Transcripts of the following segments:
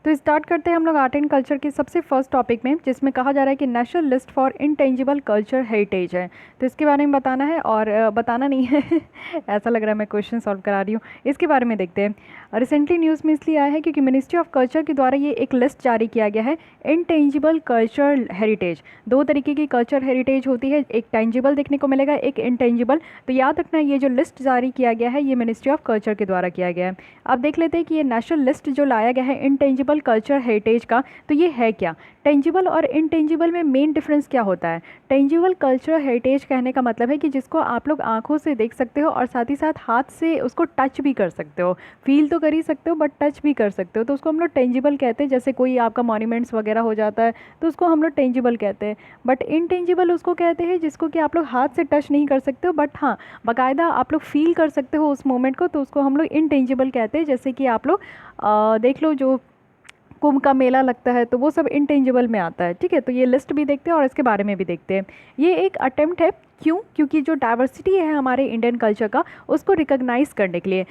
तो स्टार्ट करते हैं हम लोग आर्ट एंड कल्चर के सबसे फर्स्ट टॉपिक में, जिसमें कहा जा रहा है कि national list for intangible culture heritage है। तो इसके बारे में बताना है और बताना नहीं है ऐसा लग रहा है मैं क्वेश्चन सॉल्व करा रही हूँ। इसके बारे में देखते हैं। रिसेंटली न्यूज़ में इसलिए आया है क्योंकि मिनिस्ट्री ऑफ कल्चर के द्वारा ये एक लिस्ट जारी किया गया है इंटेंजिबल कल्चर हेरिटेज। दो तरीके की कल्चर हेरिटेज होती है, एक टेंजिबल देखने को मिलेगा, एक इंटेंजिबल। तो याद रखना ये जो लिस्ट जारी किया गया है ये मिनिस्ट्री ऑफ कल्चर के द्वारा किया गया है। अब देख लेते हैं कि ये नेशनल लिस्ट जो लाया गया है इंटेंजिबल कल्चर हेरिटेज का, तो ये है क्या। टेंजिबल और इंटेंजिबल में मेन डिफरेंस क्या होता है। टेंजिबल कल्चर हेरिटेज कहने का मतलब है कि जिसको आप लोग आंखों से देख सकते हो और साथ ही साथ हाथ से उसको टच भी कर सकते हो। फील तो कर ही सकते हो बट टच भी कर सकते हो, तो उसको हम लोग टेंजिबल कहते हैं। जैसे कोई आपका मॉन्यूमेंट्स वगैरह हो जाता है तो उसको हम लोग टेंजिबल कहते हैं। बट इंटेंजिबल उसको कहते हैं जिसको कि आप लोग हाथ से टच नहीं कर सकते हो बट हाँ बाकायदा आप लोग फील कर सकते हो उस मोमेंट को, तो उसको हम लोग इंटेंजिबल कहते हैं। जैसे कि आप लोग देख लो जो कुंभ का मेला लगता है तो वो सब इंटेंजिबल में आता है। ठीक है, तो ये लिस्ट भी देखते हैं और इसके बारे में भी देखते हैं। ये एक अटेम्प्ट है, क्यों? क्योंकि जो डाइवर्सिटी है हमारे इंडियन कल्चर का उसको रिकॉग्नाइज करने के लिए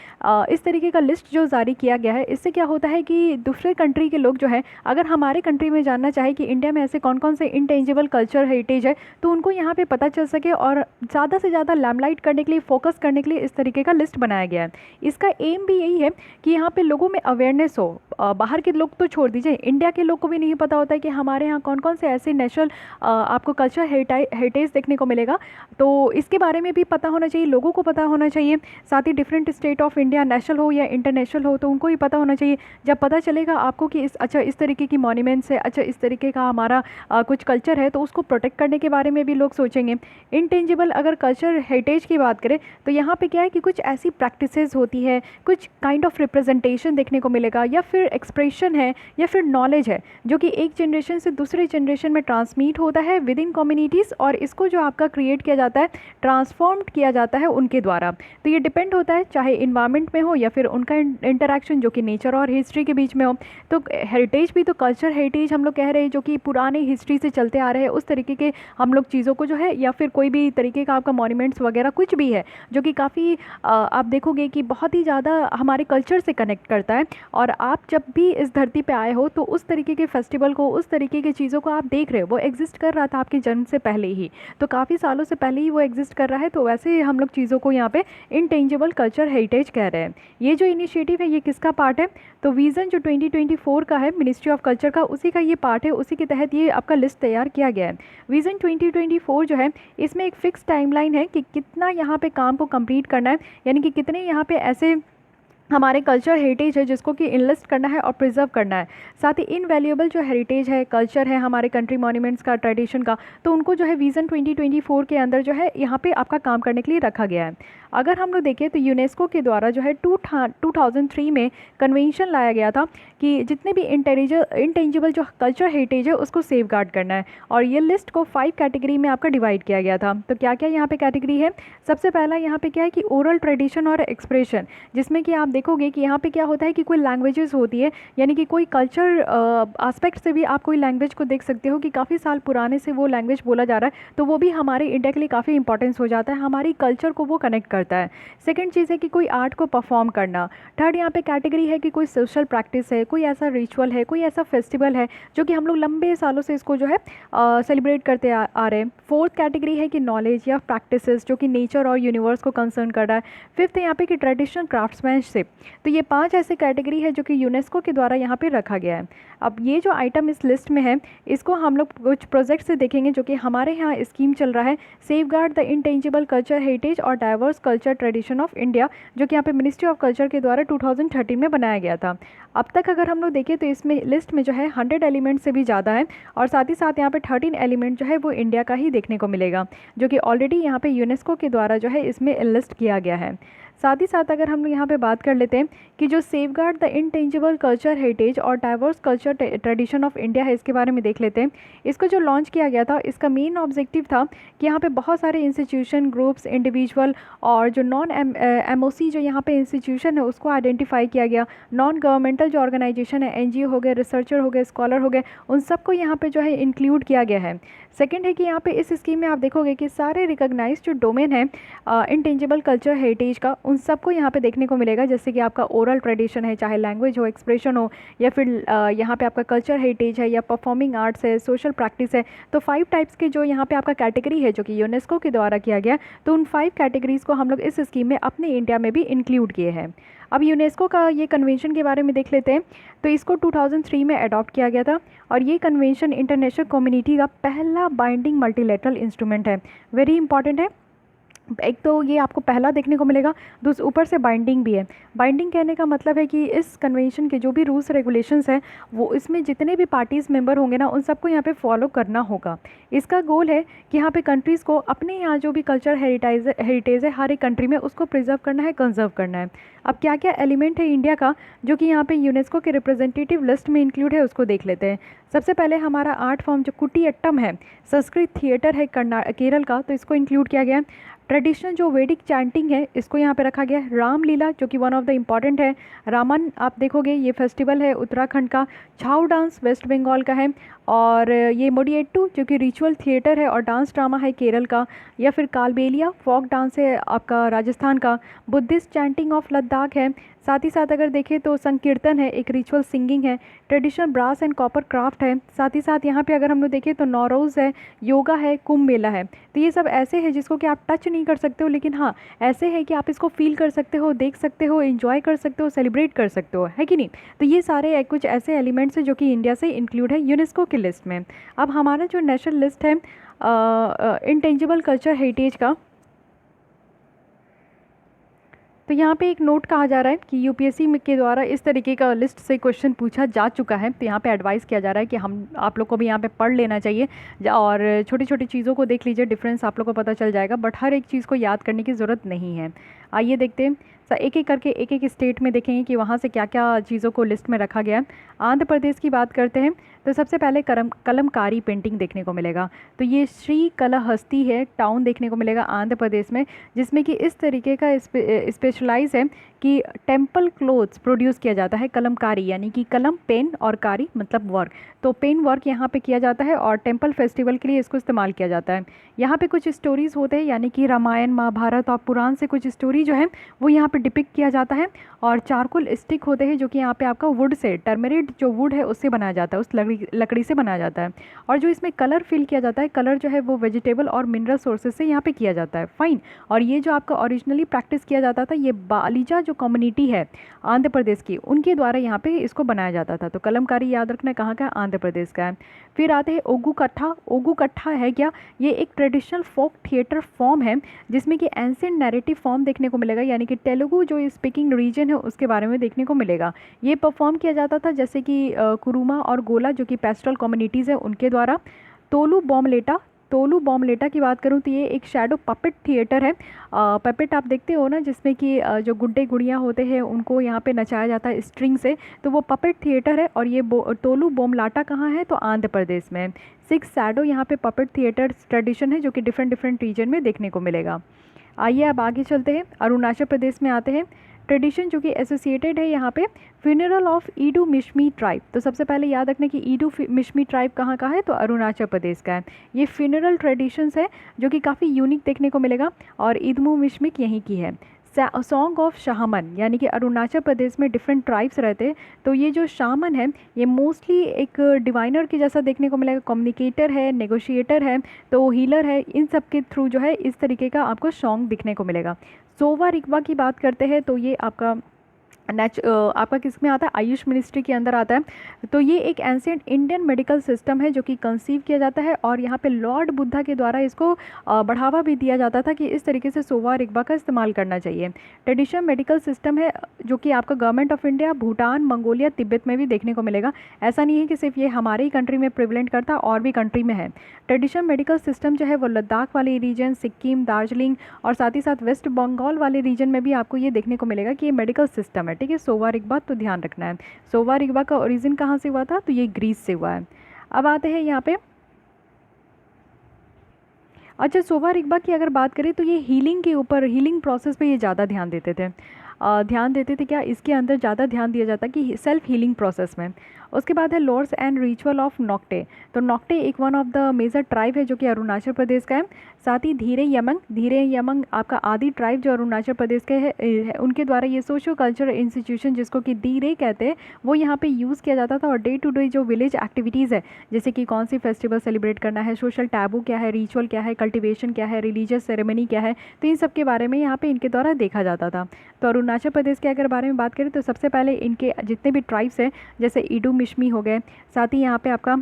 इस तरीके का लिस्ट जो जारी किया गया है। इससे क्या होता है कि दूसरे कंट्री के लोग जो है अगर हमारे कंट्री में जानना चाहे कि इंडिया में ऐसे कौन कौन से इंटेंजिबल कल्चर हेरिटेज है तो उनको यहाँ पे पता चल सके और ज़्यादा से ज़्यादा लैमलाइट करने के लिए, फोकस करने के लिए इस तरीके का लिस्ट बनाया गया है। इसका एम भी यही है कि यहाँ पे लोगों में अवेयरनेस हो। बाहर के लोग तो छोड़ दीजिए, इंडिया के लोग को भी नहीं पता होता है कि हमारे यहाँ कौन कौन से ऐसे नेशनल आपको कल्चर हेरिटेज देखने को मिलेगा। तो इसके बारे में भी पता होना चाहिए, लोगों को पता होना चाहिए। साथ ही different state of India national हो या इंटरनेशनल हो तो उनको ही पता होना चाहिए। जब पता चलेगा आपको कि इस तरीके की मॉन्यूमेंट्स है, इस तरीके का हमारा कुछ कल्चर है, तो उसको प्रोटेक्ट करने के बारे में भी लोग सोचेंगे। इंटेंजिबल अगर कल्चर हेरिटेज की बात करें तो यहाँ पे क्या है कि कुछ ऐसी प्रैक्टिसेस होती है, कुछ काइंड ऑफ रिप्रेजेंटेशन देखने को मिलेगा या फिर एक्सप्रेशन है या फिर नॉलेज है जो कि एक जनरेशन से दूसरे जनरेशन में ट्रांसमिट होता है विद इन कम्युनिटीज़, और इसको जो आपका क्रिएट किया जाता है, ट्रांसफॉर्म्ड किया जाता है उनके द्वारा। तो ये डिपेंड होता है चाहे इन्वायरमेंट में हो या फिर उनका इंटरेक्शन जो कि नेचर और हिस्ट्री के बीच में हो। तो हेरिटेज भी तो कल्चर हेरिटेज हम लोग कह रहे हैं जो कि पुराने हिस्ट्री से चलते आ रहे हैं, उस तरीके के हम लोग चीज़ों को जो है, या फिर कोई भी तरीके का आपका मॉन्यूमेंट्स वगैरह कुछ भी है जो कि काफ़ी आप देखोगे कि बहुत ही ज़्यादा हमारे कल्चर से कनेक्ट करता है। और आप जब भी इस धरती पे आए हो तो उस तरीके के फेस्टिवल को, उस तरीके की चीज़ों को आप देख रहे हो, वो एग्जिस्ट कर रहा था आपके जन्म से पहले ही, तो काफ़ी सालों से पहले ही वो एग्जिस्ट कर रहा है। तो वैसे ही हम लोग चीज़ों को यहाँ पे इंटेंजिबल कल्चर हेरिटेज कह रहे हैं। ये जो इनिशिएटिव है ये किसका पार्ट है? तो विज़न जो 2024 का है मिनिस्ट्री ऑफ कल्चर का, उसी का ये पार्ट है, उसी के तहत ये आपका लिस्ट तैयार किया गया है। विज़न 2024 जो है इसमें एक फ़िक्स टाइमलाइन है कि कितना यहाँ पे काम को कंप्लीट करना है, यानी कि कितने यहाँ पे ऐसे हमारे कल्चर हेरिटेज है जिसको कि इनलिस्ट करना है और प्रिजर्व करना है। साथ ही इनवैल्यूएबल जो हेरिटेज है, कल्चर है हमारे कंट्री मॉन्यूमेंट्स का, ट्रेडिशन का, तो उनको जो है विज़न 2024 के अंदर जो है यहाँ पे आपका काम करने के लिए रखा गया है। अगर हम लोग देखें तो यूनेस्को के द्वारा जो है 2003 में कन्वेंशन लाया गया था कि जितने भी इंटेंजिबल जो कल्चर हेरिटेज है उसको सेफ गार्ड करना है, और ये लिस्ट को 5 कैटेगरी में आपका डिवाइड किया गया था। तो क्या क्या यहाँ पे कैटेगरी है? सबसे पहला यहाँ पे क्या है कि ओरल ट्रेडिशन और एक्सप्रेशन, जिसमें कि आप देखोगे कि यहाँ पे क्या होता है कि कोई लैंग्वेजेस होती है, यानी कि कोई कल्चर एस्पेक्ट से भी आप कोई लैंग्वेज को देख सकते हो कि काफ़ी साल पुराने से वो लैंग्वेज बोला जा रहा है, तो वो भी हमारे इंडिया के लिए काफ़ी इंपॉर्टेंस हो जाता है, हमारी कल्चर को वो कनेक्ट करता है। सेकंड चीज़ है कि कोई आर्ट को परफॉर्म करना। थर्ड यहाँ पे कैटेगरी है कि कोई सोशल प्रैक्टिस है, कोई ऐसा रिचुअल है, कोई ऐसा फेस्टिवल है जो कि हम लोग लंबे सालों से इसको जो है सेलिब्रेट करते आ रहे हैं। फोर्थ कैटेगरी है कि नॉलेज या प्रैक्टिसेस जो कि नेचर और यूनिवर्स को कंसर्न कर रहा है। फिफ्थ है यहाँ पे कि ट्रेडिशनल क्राफ्ट्समैनशिप। तो ये 5 ऐसे कैटेगरी है जो कि यूनेस्को के द्वारा यहाँ पे रखा गया है। अब ये जो आइटम इस लिस्ट में है इसको हम लोग कुछ प्रोजेक्ट से देखेंगे जो कि हमारे यहाँ स्कीम चल रहा है, safeguard the intangible culture heritage और diverse culture tradition of India, जो कि यहाँ पे मिनिस्ट्री ऑफ कल्चर के द्वारा 2013 में बनाया गया था। अब तक अगर हम लोग देखें तो इसमें लिस्ट में जो है 100 एलिमेंट से भी ज़्यादा है, और साथ ही साथ यहाँ पे 13 एलिमेंट जो है वो इंडिया का ही देखने को मिलेगा, जो कि ऑलरेडी यहाँ पे यूनेस्को के द्वारा जो है इसमें लिस्ट किया गया है। साथ ही साथ अगर हम लोग यहाँ पे बात कर लेते हैं कि जो safeguard the intangible culture heritage और diverse culture tradition of India है, इसके बारे में देख लेते हैं। इसको जो लॉन्च किया गया था इसका मेन ऑब्जेक्टिव था कि यहाँ पे बहुत सारे इंस्टीट्यूशन, ग्रुप्स, इंडिविजुअल और जो नॉन एमओसी जो यहाँ पे इंस्टीट्यूशन है उसको आइडेंटिफाई किया गया। नॉन गवर्नमेंटल जो ऑर्गेनाइजेशन है, एनजीओ हो गए, रिसर्चर हो गए, स्कॉलर हो गए, उन सबको यहाँ पे जो है इंक्लूड किया गया है। सेकंड है कि यहाँ पे इस स्कीम में आप देखोगे कि सारे रिकॉग्नाइज जो डोमेन है इंटेंजिबल कल्चर हेरिटेज का उन सबको यहाँ पे देखने को मिलेगा, जैसे कि आपका ओरल ट्रेडिशन है, चाहे लैंग्वेज हो, एक्सप्रेशन हो, या फिर यहाँ पे आपका कल्चर हेरिटेज है, या परफॉर्मिंग आर्ट्स है, सोशल प्रैक्टिस है। तो 5 टाइप्स के जो यहाँ पे आपका कैटेगरी है जो कि यूनेस्को के द्वारा किया गया, तो उन 5 कैटेगरीज़ को हम लोग इस स्कीम में अपने इंडिया में भी इंक्लूड किए हैं। अब यूनेस्को का ये कन्वेंशन के बारे में देख लेते हैं। तो इसको 2003 में अडॉप्ट किया गया था, और ये कन्वेंशन इंटरनेशनल कम्युनिटी का पहला बाइंडिंग मल्टीलेटरल इंस्ट्रूमेंट है। वेरी इंपॉर्टेंट है। एक तो ये आपको पहला देखने को मिलेगा, ऊपर से बाइंडिंग भी है। बाइंडिंग कहने का मतलब है कि इस कन्वेंशन के जो भी रूल्स रेगुलेशंस हैं, वो इसमें जितने भी पार्टीज़ मेंबर होंगे ना, उन सबको यहाँ पे फॉलो करना होगा। इसका गोल है कि यहाँ पे कंट्रीज़ को अपने यहाँ जो भी कल्चर हेरिटेज है हर एक कंट्री में, उसको प्रिजर्व करना है, कंजर्व करना है। अब क्या क्या एलिमेंट है इंडिया का जो कि यहाँ पे यूनेस्को के रिप्रेजेंटेटिव लिस्ट में इंक्लूड है, उसको देख लेते हैं। सबसे पहले हमारा आर्ट फॉर्म जो कुटियाट्टम है, संस्कृत थिएटर है केरल का, तो इसको इंक्लूड किया गया है। ट्रेडिशनल जो वैदिक चैंटिंग है, इसको यहाँ पे रखा गया है। रामलीला जो कि वन ऑफ द इम्पॉर्टेंट है, रामन आप देखोगे ये फेस्टिवल है उत्तराखंड का। छाऊ डांस वेस्ट बंगाल का है, और ये मोडिएट्टू जो कि रिचुअल थिएटर है और डांस ड्रामा है केरल का। या फिर कालबेलिया फोक डांस है आपका राजस्थान का। बुद्धिस्ट चैंटिंग ऑफ लद्दाख है। साथ ही साथ अगर देखें तो संकीर्तन है, एक रिचुअल सिंगिंग है। Traditional brass and copper craft है। साथ ही साथ यहाँ पे अगर हम लोग देखें तो नौरोज़ है, योगा है, कुंभ मेला है। तो ये सब ऐसे हैं जिसको कि आप टच नहीं कर सकते हो, लेकिन हाँ ऐसे है कि आप इसको फील कर सकते हो, देख सकते हो, एंजॉय कर सकते हो, सेलिब्रेट कर सकते हो, है कि नहीं। तो ये सारे कुछ ऐसे एलिमेंट्स हैं जो कि इंडिया से इंक्लूड है यूनेस्को की लिस्ट में। अब हमारा जो नेशनल लिस्ट है इंटेंजिबल कल्चर हेरिटेज का, तो यहाँ पे एक नोट कहा जा रहा है कि यूपीएससी के द्वारा इस तरीके का लिस्ट से क्वेश्चन पूछा जा चुका है। तो यहाँ पे एडवाइस किया जा रहा है कि हम आप लोग को भी यहाँ पे पढ़ लेना चाहिए, और छोटी छोटी चीज़ों को देख लीजिए, डिफरेंस आप लोग को पता चल जाएगा, बट हर एक चीज़ को याद करने की ज़रूरत नहीं है। आइए देखते हैं, एक एक करके एक एक स्टेट में देखेंगे कि वहाँ से क्या क्या चीज़ों को लिस्ट में रखा गया है। आंध्र प्रदेश की बात करते हैं तो सबसे पहले कलमकारी पेंटिंग देखने को मिलेगा। तो ये श्री कलाहस्ती है टाउन देखने को मिलेगा आंध्र प्रदेश में, जिसमें कि इस तरीके का स्पेशलाइज है कि टेम्पल क्लोथ्स प्रोड्यूस किया जाता है। कलमकारी यानी कि कलम पेन और कारी मतलब वर्क, तो पेन वर्क यहाँ पे किया जाता है और टेम्पल फेस्टिवल के लिए इसको इस्तेमाल किया जाता है। यहाँ पे कुछ स्टोरीज़ होते हैं, यानी कि रामायण महाभारत और पुराण से कुछ स्टोरी जो है वो यहाँ पे डिपिक्ट किया जाता है। और चारकोल स्टिक होते हैं जो कि यहाँ पे आपका वुड से, टर्मरिक जो वुड है उससे बनाया जाता है, उस लकड़ी से बनाया जाता है। और जो इसमें कलर फिल किया जाता है, कलर जो है वो वेजिटेबल और मिनरल सोर्सेज से यहाँ पे किया जाता है। फाइन। और ये जो आपका ओरिजिनली प्रैक्टिस किया जाता था, ये बालिजा जो कम्युनिटी है आंध्र प्रदेश की, उनके द्वारा यहाँ पे इसको बनाया जाता था। तो कलमकारी याद रखना कहाँ का है, आंध्र प्रदेश का है। फिर आते हैं ओगू कट्ठा। ओगू कट्ठा है क्या, ये एक ट्रेडिशनल फोक थिएटर फॉर्म है जिसमें कि एंशिएंट नैरेटिव फॉर्म देखने को मिलेगा, यानी कि तेलुगु जो स्पीकिंग रीजन है उसके बारे में देखने को मिलेगा। ये परफॉर्म किया जाता था जैसे कि कुरुमा और गोला जो कि पेस्टल कम्युनिटीज़ है उनके द्वारा। तोलू बॉम्बलेटा की बात करूँ तो ये एक शैडो पपेट थिएटर है। पपेट आप देखते हो ना, जिसमें कि जो गुड्डे गुड़ियाँ होते हैं उनको यहाँ पे नचाया जाता है स्ट्रिंग से, तो वो पपेट थिएटर है। और ये तोलू बॉम्बलाटा कहाँ है, तो आंध्र प्रदेश में। 6 शैडो यहाँ पे पपेट थिएटर ट्रेडिशन है जो कि डिफरेंट रीजन में देखने को मिलेगा। आइए अब आगे चलते हैं, अरुणाचल प्रदेश में आते हैं। ट्रेडिशन जो कि एसोसिएटेड है यहाँ पे funeral of Edu Mishmi tribe. तो सबसे पहले याद रखने कि ईडू मिश्मी ट्राइब कहाँ का है, तो अरुणाचल प्रदेश का है। ये फ्यूनरल ट्रेडिशंस है जो कि काफ़ी यूनिक देखने को मिलेगा, और ईदमू मिश्मिक यहीं की है। सॉन्ग ऑफ शामन, यानी कि अरुणाचल प्रदेश में डिफरेंट ट्राइब्स रहते हैं, तो ये जो शामन है ये मोस्टली एक डिवाइनर के जैसा देखने को मिलेगा। कम्युनिकेटर है, नेगोशिएटर है, तो हीलर है, इन सब के थ्रू जो है इस तरीके का आपको सॉन्ग दिखने को मिलेगा। सोवा रिग्वा की बात करते हैं तो ये आपका आपका किस में आता है, आयुष मिनिस्ट्री के अंदर आता है। तो ये एक एंशिएंट इंडियन मेडिकल सिस्टम है जो कि कंसीव किया जाता है, और यहाँ पे लॉर्ड बुद्धा के द्वारा इसको बढ़ावा भी दिया जाता था कि इस तरीके से सोवा रिग्वा का इस्तेमाल करना चाहिए। ट्रेडिशनल मेडिकल सिस्टम है जो कि आपका government of India, Bhutan, Mongolia, Tibet में भी देखने को मिलेगा। ऐसा नहीं है कि सिर्फ ये हमारे ही कंट्री में प्रिवलेंट करता, और भी कंट्री में है। ट्रेडिशनल मेडिकल सिस्टम जो है वो लद्दाख वाले रीजन, सिक्किम, दार्जिलिंग और साथ ही साथ वेस्ट बंगाल वाले रीजन में भी आपको ये देखने को मिलेगा कि ये मेडिकल सिस्टम है। ठीक है, सोवा रिग्वा तो ध्यान रखना है। सोवा रिग्वा का ओरिजिन कहाँ से हुआ था, तो ये ग्रीस से हुआ है। अब आते हैं यहाँ पे, अच्छा सोवा रिग्वा की अगर बात करें तो ये हीलिंग के ऊपर, हीलिंग प्रोसेस पे ये ज़्यादा ध्यान देते थे। क्या इसके अंदर ज़्यादा ध्यान दिया जाता कि सेल्फ हीलिंग प्रोसेस में। उसके बाद है lores and ritual of Nocte. तो नोक्टे एक one of the major tribe है जो कि अरुणाचल प्रदेश का है। साथ ही धीरे यमंग आपका आदि ट्राइब जो अरुणाचल प्रदेश के है उनके द्वारा ये सोशो कल्चरल इंस्टीट्यूशन जिसको कि धीरे कहते हैं वो यहाँ पे यूज़ किया जाता था। और डे टू डे जो विलेज एक्टिविटीज़ है जैसे कि कौन सी फेस्टिवल सेलिब्रेट करना है, सोशल टैबू क्या है, रिचुअल क्या है, कल्टिवेशन क्या है, रिलीजियस सेरेमनी क्या है, तो इन सब के बारे में यहाँ पे इनके द्वारा देखा जाता था। तो अरुणाचल प्रदेश के अगर बारे में बात करें तो सबसे पहले इनके जितने भी ट्राइब्स हैं जैसे इडू मिश्मी हो गए, साथ ही यहाँ पे आपका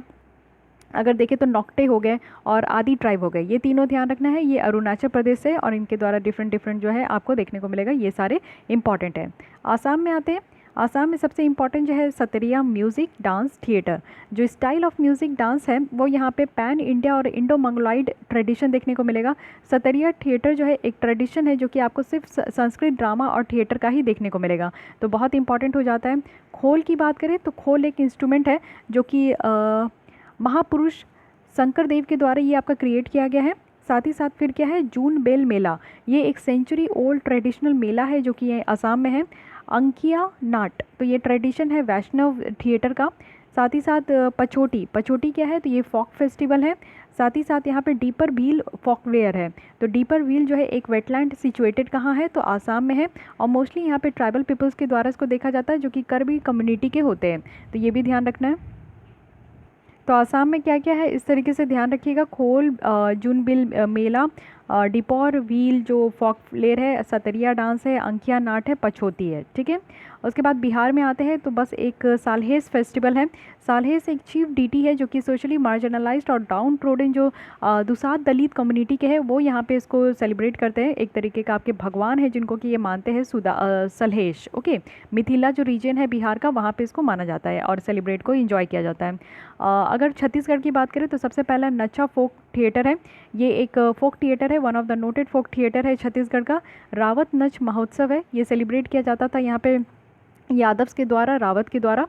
अगर देखें तो नोक्टे हो गए और आदि ट्राइब हो गए, ये तीनों ध्यान रखना है। ये अरुणाचल प्रदेश से और इनके द्वारा डिफरेंट जो है आपको देखने को मिलेगा, ये सारे इंपॉर्टेंट हैं। आसाम में आते हैं। आसाम में सबसे इम्पॉर्टेंट जो है सतरिया म्यूज़िक डांस थिएटर। जो स्टाइल ऑफ म्यूज़िक डांस है वो यहाँ पे पैन इंडिया और इंडो मंगोलॉइड ट्रेडिशन देखने को मिलेगा। सतरिया थिएटर जो है एक ट्रेडिशन है जो कि आपको सिर्फ संस्कृत ड्रामा और थिएटर का ही देखने को मिलेगा, तो बहुत इंपॉर्टेंट हो जाता है। खोल की बात करें तो खोल एक इंस्ट्रूमेंट है जो कि महापुरुष शंकर देव के द्वारा ये आपका क्रिएट किया गया है। साथ ही साथ फिर क्या है जून बेल मेला, ये एक सेंचुरी ओल्ड ट्रेडिशनल मेला है जो कि ये असम में है। अंकिया नाट, तो ये ट्रेडिशन है वैष्णव थिएटर का। साथ ही साथ पचोटी क्या है तो ये फॉक फेस्टिवल है। साथ ही साथ यहाँ पे डीपर व्हील फॉकवेयर है। तो डीपर व्हील जो है एक वेटलैंड सिचुएटेड कहाँ है तो आसाम में है और मोस्टली यहाँ पे ट्राइबल पीपल्स के द्वारा इसको देखा जाता है जो कि कर्बी कम्युनिटी के होते हैं, तो ये भी ध्यान रखना है। तो आसाम में क्या क्या है इस तरीके से ध्यान रखिएगा, खोल, जूनबिल मेला, डिपोर व्हील जो फॉक फ्लेयर है, सतरिया डांस है, अंकिया नाट है, पछोती है, ठीक है। उसके बाद बिहार में आते हैं तो बस एक सालहेस फेस्टिवल है। सालहेस एक चीफ डीटी है जो कि सोशली मार्जिनलाइज्ड और डाउन ट्रोडन जो दुसाद दलित कम्युनिटी के हैं वो यहाँ पे इसको सेलिब्रेट करते हैं। एक तरीके का आपके भगवान है जिनको कि ये मानते हैं सलहेश, ओके। मिथिला जो रीजन है बिहार का वहाँ पे इसको माना जाता है और सेलिब्रेट को इंजॉय किया जाता है। अगर छत्तीसगढ़ की बात करें तो सबसे पहला नचा फोक थिएटर है। ये एक फोक थिएटर है, one of the noted folk theatre है छत्तीसगढ़ का। रावत नच महोत्सव है, ये सेलिब्रेट किया जाता था यहाँ पे यादव्स के द्वारा, रावत के द्वारा।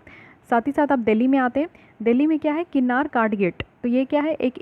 साथ ही साथ आप दिल्ली में आते हैं। दिल्ली में क्या है किन्नार काट गेट, तो ये क्या है एक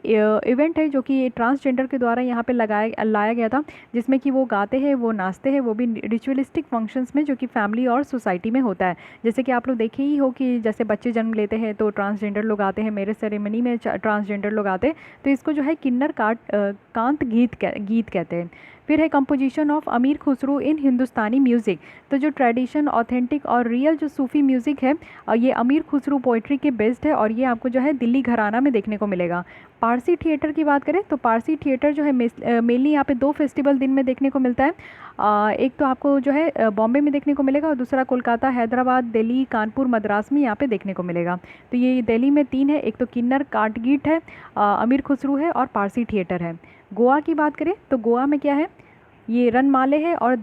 इवेंट है जो कि ट्रांसजेंडर के द्वारा यहाँ पे लाया गया था, जिसमें कि वो गाते हैं, वो नाचते हैं, वो भी रिचुअलिस्टिक फंक्शंस में जो कि फैमिली और सोसाइटी में होता है। जैसे कि आप लोग देखे ही हो कि जैसे बच्चे जन्म लेते हैं तो ट्रांसजेंडर लोग आते हैं, मेरे सेरेमनी में ट्रांसजेंडर लोग आते हैं, तो इसको जो है किन्नर कांत गीत कहते हैं। फिर है कंपोजिशन ऑफ अमीर खुसरो इन हिंदुस्तानी म्यूज़िक। तो जो ट्रेडिशन, ऑथेंटिक और रियल जो सूफ़ी म्यूज़िक है ये अमीर खुसरो पोइट्री के बेस्ड है और ये आपको जो है दिल्ली घराना में देखने को मिलेगा। पारसी थिएटर की बात करें तो पारसी थिएटर जो है मेनली यहाँ पे 2 फेस्टिवल दिन में देखने को मिलता है। एक तो आपको जो है बॉम्बे में देखने को मिलेगा और दूसरा कोलकाता, हैदराबाद, दिल्ली, कानपुर, मद्रास में यहाँ पे देखने को मिलेगा। तो ये दिल्ली में 3 है, एक तो किन्नर काटगीट है, अमीर खुसरो है और पारसी थिएटर है। गोवा की बात करें तो गोवा में क्या है ये रनमाले है और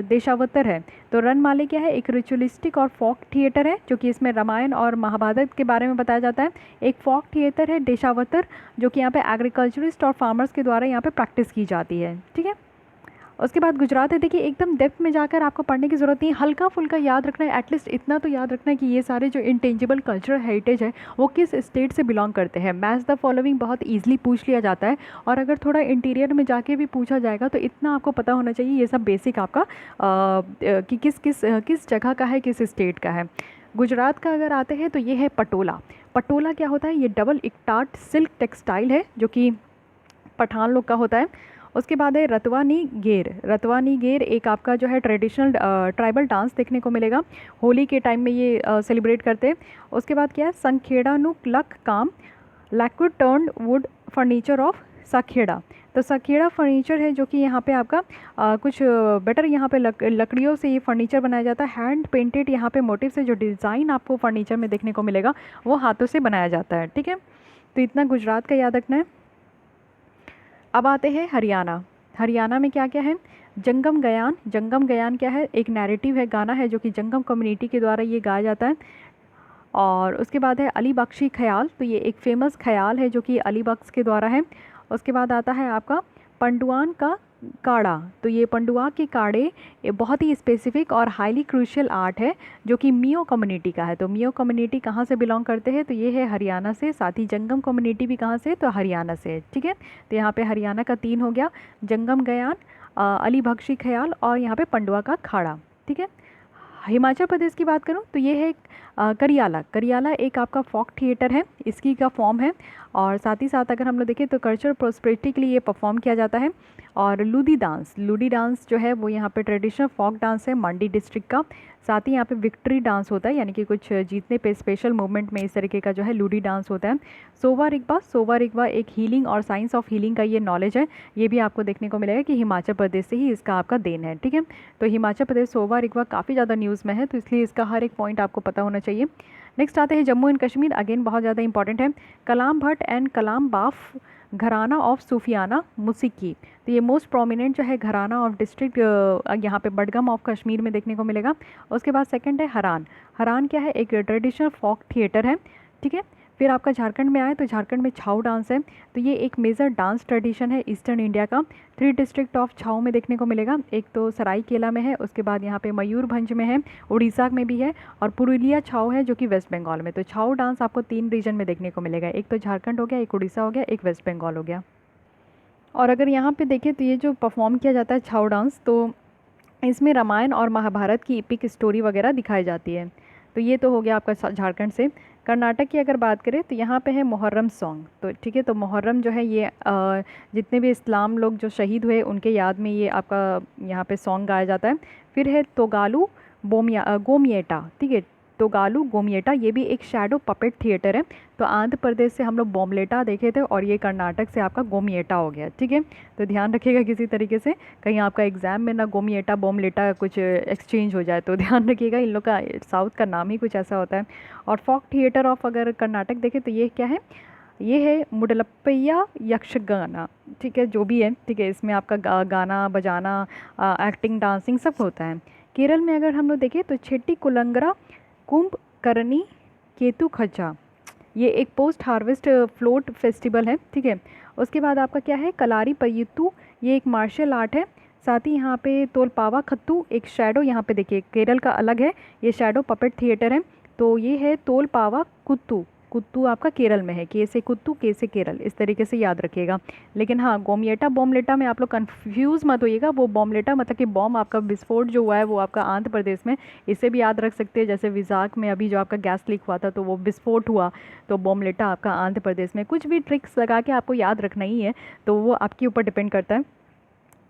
देशावतर है। तो रनमाले क्या है एक रिचुअलिस्टिक और फोक थिएटर है जो कि इसमें रामायण और महाभारत के बारे में बताया जाता है। एक फोक थिएटर है देशावतर जो कि यहाँ पे एग्रीकल्चरिस्ट और फार्मर्स के द्वारा यहाँ पे प्रैक्टिस की जाती है, ठीक है। उसके बाद गुजरात है। देखिए एकदम डेप्थ में जाकर आपको पढ़ने की ज़रूरत नहीं, हल्का फुल्का याद रखना है, एटलीस्ट इतना तो याद रखना है कि ये सारे जो इंटेंजिबल कल्चरल हेरिटेज है वो किस स्टेट से बिलोंग करते हैं। मैच द फॉलोइंग बहुत ईजिली पूछ लिया जाता है और अगर थोड़ा इंटीरियर में जाके भी पूछा जाएगा तो इतना आपको पता होना चाहिए, ये सब बेसिक आपका कि किस जगह का है, किस स्टेट का है। गुजरात का अगर आते हैं तो ये है पटोला। पटोला क्या होता है, ये डबल इकटाट सिल्क टेक्सटाइल है जो कि पठान लोग का होता है। उसके बाद है रतवानी गेर। रतवानी गेर एक आपका जो है ट्रेडिशनल ट्राइबल डांस देखने को मिलेगा, होली के टाइम में ये सेलिब्रेट करते हैं। उसके बाद क्या है संखेड़ा नुक लक काम लैक्विड टर्न वुड फर्नीचर ऑफ सखेड़ा। तो सखेड़ा फर्नीचर है जो कि यहाँ पे आपका कुछ बेटर यहाँ पे लकड़ियों से ये फर्नीचर बनाया जाता है। हैंड पेंटेड यहाँ पे मोटिव से जो डिज़ाइन आपको फर्नीचर में देखने को मिलेगा वो हाथों से बनाया जाता है, ठीक है। तो इतना गुजरात का याद रखना है। अब आते हैं हरियाणा। हरियाणा में क्या क्या है जंगम गयान। जंगम गयान क्या है एक नैरेटिव है, गाना है जो कि जंगम कम्युनिटी के द्वारा ये गाया जाता है। और उसके बाद है अली बख्शी ख्याल। तो ये एक फेमस ख्याल है जो कि अली बख्श के द्वारा है। उसके बाद आता है आपका पंडुआन का काढ़ा। तो ये पंडुआ के काढ़े ये बहुत ही स्पेसिफिक और हाईली क्रूशियल आर्ट है जो कि मियो कम्युनिटी का है। तो मियो कम्युनिटी कहाँ से बिलोंग करते हैं तो ये है हरियाणा से। साथ ही जंगम कम्युनिटी भी कहाँ से तो हरियाणा से, ठीक है। तो यहाँ पे हरियाणा का 3 हो गया, जंगम गयान, अली बख्शी ख्याल और यहाँ पे पंडुआ का खाड़ा, ठीक है। हिमाचल प्रदेश की बात करूँ तो ये है करियाला, करियाला एक आपका फोक थिएटर है, इसकी का फॉर्म है। और साथ ही साथ अगर हम लोग देखें तो कल्चर प्रोस्पेरिटी के लिए ये परफॉर्म किया जाता है। और लूडी डांस, लूडी डांस जो है वो यहाँ पे ट्रेडिशनल फोक डांस है मंडी डिस्ट्रिक्ट का। साथ ही यहाँ पे विक्ट्री डांस होता है, यानी कि कुछ जीतने पे स्पेशल मूवमेंट में इस तरीके का जो है लूडी डांस होता है। सोवा रिग्पा, सोवा रिग्पा एक हीलिंग और साइंस ऑफ हीलिंग का ये नॉलेज है, ये भी आपको देखने को मिलेगा कि हिमाचल प्रदेश से ही इसका आपका देन है। ठीक है, तो हिमाचल प्रदेश सोवा रिग्पा काफ़ी ज़्यादा न्यूज़ में है, तो इसलिए इसका हर एक पॉइंट आपको पता होना चाहिए। नेक्स्ट आते हैं जम्मू एंड कश्मीर, अगेन बहुत ज़्यादा इंपॉर्टेंट है। कलाम भट्ट एंड कलाम बाफ घराना ऑफ सूफियाना मुसिकी, तो ये मोस्ट प्रोमिनेंट जो है घराना ऑफ डिस्ट्रिक्ट यहाँ पे बडगम ऑफ कश्मीर में देखने को मिलेगा। उसके बाद सेकंड है हरान, हरान क्या है, एक ट्रेडिशनल फोक थिएटर है। ठीक है, फिर आपका झारखंड में आए तो झारखंड में छाऊ डांस है, तो ये एक मेजर डांस ट्रेडिशन है ईस्टर्न इंडिया का। 3 डिस्ट्रिक्ट ऑफ छाऊ में देखने को मिलेगा, एक तो सरायकेला में है, उसके बाद यहाँ पे मयूरभंज में है, उड़ीसा में भी है, और पुरुलिया छाऊ है जो कि वेस्ट बंगाल में। तो छाऊ डांस आपको 3 रीजन में देखने को मिलेगा, एक तो झारखंड हो गया, एक उड़ीसा हो गया, एक वेस्ट बंगाल हो गया। और अगर यहाँ पे देखें तो ये जो परफॉर्म किया जाता है छाऊ डांस, तो इसमें रामायण और महाभारत की एपिक स्टोरी वगैरह दिखाई जाती है। तो ये तो हो गया आपका झारखंड से। कर्नाटक की अगर बात करें तो यहाँ पे है मुहर्रम सॉन्ग। तो ठीक है, तो मुहर्रम जो है ये जितने भी इस्लाम लोग जो शहीद हुए उनके याद में ये आपका यहाँ पे सॉन्ग गाया जाता है। फिर है तोगालू गोमिएटा, ठीक है, तोगालू गोमिएटा, ये भी एक शैडो पपेट थिएटर है। तो आंध्र प्रदेश से हम लोग बॉम्बलेटा देखे थे, और ये कर्नाटक से आपका गोमिएटा हो गया। ठीक है, तो ध्यान रखिएगा किसी तरीके से कहीं आपका एग्जाम में ना गोमिएटा बॉम्बलेटा कुछ एक्सचेंज हो जाए, तो ध्यान रखिएगा, इन लोग का साउथ का नाम ही कुछ ऐसा होता है। और फोक थिएटर ऑफ अगर कर्नाटक देखें तो ये क्या है, ये है मुडलप्पैया यक्षगाना। ठीक है, जो भी है, ठीक है, इसमें आपका गाना बजाना एक्टिंग डांसिंग सब होता है। केरल में अगर हम लोग देखें तो छेट्टी कुलंगरा कुंभ करनी केतु खचा, ये एक पोस्ट हार्वेस्ट फ्लोट फेस्टिवल है। ठीक है, उसके बाद आपका क्या है, कलारी पय्यत्तू, ये एक मार्शल आर्ट है। साथ ही यहाँ पे तोलपावा खत्तू एक शैडो, यहाँ पे देखिए केरल का अलग है, ये शैडो पपेट थिएटर है। तो ये है तोलपावा कुत्तू, कुत्तू आपका केरल में है, के से कुत्तू के से केरल, इस तरीके से याद रखिएगा। लेकिन हाँ, गोमिएटा बॉम्बलेटा में आप लोग कंफ्यूज मत होइएगा, वो बॉम्बलेटा मतलब कि बॉम्ब आपका विस्फोट जो हुआ है वो आपका आंध्र प्रदेश में, इसे भी याद रख सकते हैं। जैसे विजाग में अभी जो आपका गैस लीक हुआ था तो वो विस्फोट हुआ, तो बॉम्बलेटा आपका आंध्र प्रदेश में। कुछ भी ट्रिक्स लगा के आपको याद रखना ही है, तो वो आपके ऊपर डिपेंड करता है।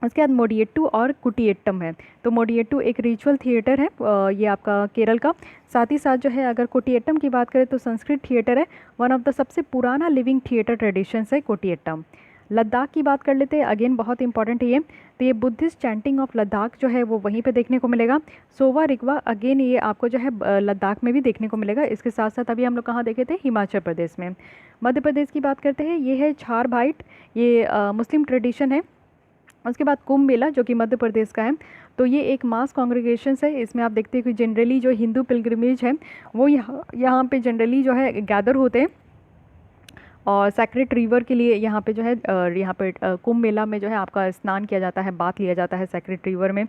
उसके बाद मोडियट्टू और कुटियट्टम है। तो मोडियट्टू एक रिचुअल थिएटर है, ये आपका केरल का। साथ ही साथ जो है अगर कुटियट्टम की बात करें तो संस्कृत थिएटर है, वन ऑफ द सबसे पुराना लिविंग थिएटर ट्रेडिशंस है कुटियट्टम। लद्दाख की बात कर लेते हैं, अगेन बहुत इंपॉर्टेंट है ये, तो ये बुद्धिस्ट चैंटिंग ऑफ लद्दाख जो है वो वहीं पे देखने को मिलेगा। सोवा रिग्वा, अगेन ये आपको जो है लद्दाख में भी देखने को मिलेगा। इसके साथ साथ अभी हम लोग कहाँ देखे थे, हिमाचल प्रदेश में। मध्य प्रदेश की बात करते हैं, ये है छार भाइट, ये मुस्लिम ट्रेडिशन है। उसके बाद कुंभ मेला जो कि मध्य प्रदेश का है, तो ये एक मास कॉन्ग्रीगेशन है। इसमें आप देखते हैं कि जनरली जो हिंदू पिलग्रिमेज है वो यहाँ पे जनरली जो है गैदर होते हैं, और सैक्रेड रिवर के लिए यहाँ पे जो है यहाँ पे कुंभ मेला में जो है आपका स्नान किया जाता है, बाथ लिया जाता है सैक्रेड रिवर में।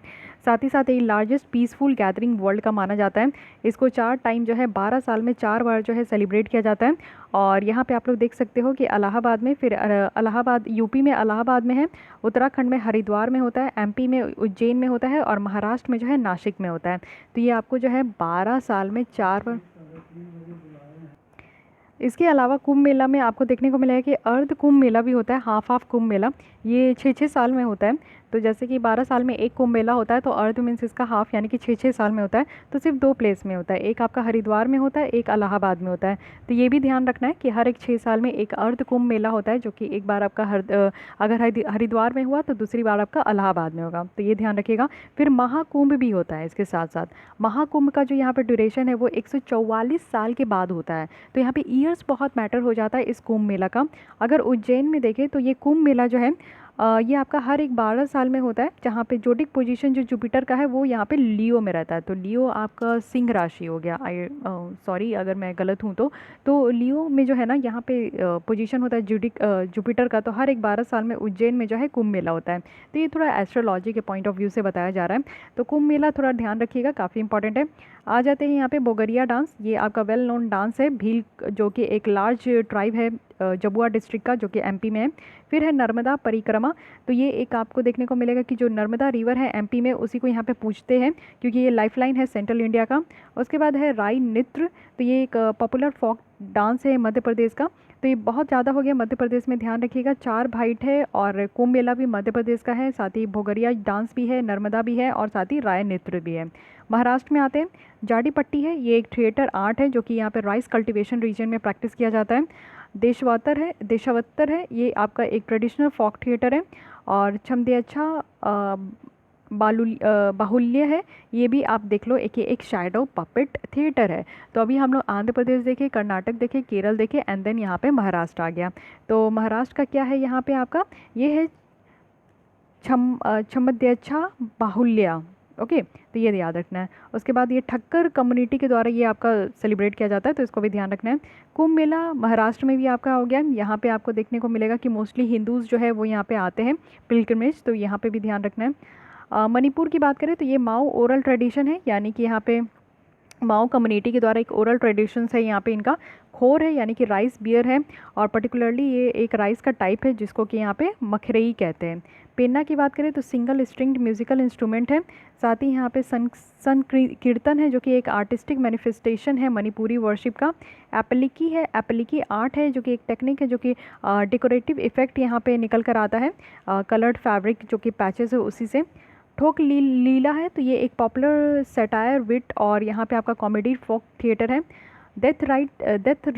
साथ ही साथ ये लार्जेस्ट पीसफुल गैदरिंग वर्ल्ड का माना जाता है। इसको 4 टाइम जो है 12 साल में 4 बार जो है सेलिब्रेट किया जाता है। और यहाँ पे आप लोग देख सकते हो कि इलाहाबाद में, फिर इलाहाबाद यूपी में इलाहाबाद में है, उत्तराखंड में हरिद्वार में होता है, एमपी में उज्जैन में होता है, और महाराष्ट्र में जो है नासिक में होता है। तो ये आपको जो है 12 साल में 4 बार। इसके अलावा कुंभ मेला में आपको देखने को मिलेगा कि अर्ध कुंभ मेला भी होता है, हाफ कुंभ मेला, ये 6-6 साल में होता है। तो जैसे कि 12 साल में एक कुंभ मेला होता है, तो अर्ध मीन्स इसका हाफ यानी कि 6-6 साल में होता है। तो सिर्फ 2 प्लेस में होता है, एक आपका हरिद्वार में होता है, एक इलाहाबाद में होता है। तो ये भी ध्यान रखना है कि हर एक 6 साल में एक अर्ध कुंभ मेला होता है, जो कि एक बार आपका अगर हरिद्वार में हुआ तो दूसरी बार आपका इलाहाबाद में होगा, तो ये ध्यान रखिएगा। फिर महाकुंभ भी होता है इसके साथ साथ। महाकुंभ का जो यहाँ पर ड्यूरेशन है वो 144 साल के बाद होता है। तो यहाँ पे ईयर्स बहुत मैटर हो जाता है इस कुंभ मेला का। अगर उज्जैन में देखें तो ये कुंभ मेला जो है ये आपका हर एक 12 साल में होता है, जहाँ पे जोडिक पोजीशन जो जुपिटर का है वो यहाँ पे लियो में रहता है। तो लियो आपका सिंह राशि हो गया, सॉरी अगर मैं गलत हूँ तो लियो में जो है ना यहाँ पे पोजीशन होता है जुपिटर का। तो हर एक 12 साल में उज्जैन में जो है कुंभ मेला होता है। तो ये थोड़ा एस्ट्रोलॉजी के पॉइंट ऑफ व्यू से बताया जा रहा है। तो कुंभ मेला थोड़ा ध्यान रखिएगा, काफ़ी इंपॉर्टेंट है। आ जाते हैं यहाँ पे बोगरिया डांस, ये आपका वेल नोन डांस है। भील जो कि एक लार्ज ट्राइब है जबुआ डिस्ट्रिक्ट का, जो कि एमपी में है। फिर है नर्मदा परिक्रमा, तो ये एक आपको देखने को मिलेगा कि जो नर्मदा रिवर है एमपी में, उसी को यहाँ पे पूछते हैं क्योंकि ये लाइफलाइन है सेंट्रल इंडिया का। उसके बाद है राई नृत्य, तो ये एक पॉपुलर फोक डांस है मध्य प्रदेश का। तो ये बहुत ज़्यादा हो गया मध्य प्रदेश में, ध्यान रखिएगा। चार भाइट है और कुंभ मेला भी मध्य प्रदेश का है, साथ ही भोगरिया डांस भी है, नर्मदा भी है और साथ ही राय नृत्य भी है। महाराष्ट्र में आते हैं, जाडी पट्टी है, ये एक थिएटर आर्ट है जो कि यहाँ पे राइस कल्टीवेशन रीजन में प्रैक्टिस किया जाता है। देशावतर है, ये आपका एक ट्रेडिशनल फोक थिएटर है। और छमदेच्छा बाहुल्य है, ये भी आप देख लो, एक शैडो पपेट थिएटर है। तो अभी हम लोग आंध्र प्रदेश देखे, कर्नाटक देखे, केरल देखे एंड देन यहाँ पे महाराष्ट्र आ गया। तो महाराष्ट्र का क्या है यहाँ पे आपका, ये है छमदेच्छा बाहुल्य। ओके, तो ये याद रखना है। उसके बाद ये ठक्कर कम्युनिटी के द्वारा ये आपका सेलिब्रेट किया जाता है, तो इसको भी ध्यान रखना है। कुंभ मेला महाराष्ट्र में भी आपका हो गया। यहाँ पे आपको देखने को मिलेगा कि मोस्टली हिंदूज़ जो है वो यहाँ पे आते हैं पिलग्रिमेज, तो यहाँ पे भी ध्यान रखना है। मणिपुर की बात करें तो ये माओ ओरल ट्रेडिशन है, यानी कि यहाँ पे माओ कम्युनिटी के द्वारा एक ओरल ट्रेडिशंस है। यहाँ पे इनका खोर है, यानी कि राइस बियर है, और पर्टिकुलरली ये एक राइस का टाइप है जिसको कि यहाँ पे मखरई कहते हैं। पेन्ना की बात करें तो सिंगल स्ट्रिंग्ड म्यूजिकल इंस्ट्रूमेंट है। साथ ही यहाँ पे सन कीर्तन है जो कि एक आर्टिस्टिक मैनिफेस्टेशन है मणिपुरी वर्शिप का। एप्लिकी है, एप्लिकी आर्ट है जो कि एक टेक्निक है जो कि डेकोरेटिव इफेक्ट यहाँ पे निकल कर आता है, कलर्ड फैब्रिक जो कि पैचेस है उसी से। ठोक लीला है, तो ये एक पॉपुलर सैटायर विट और यहाँ पे आपका कॉमेडी फोक थिएटर है। डेथ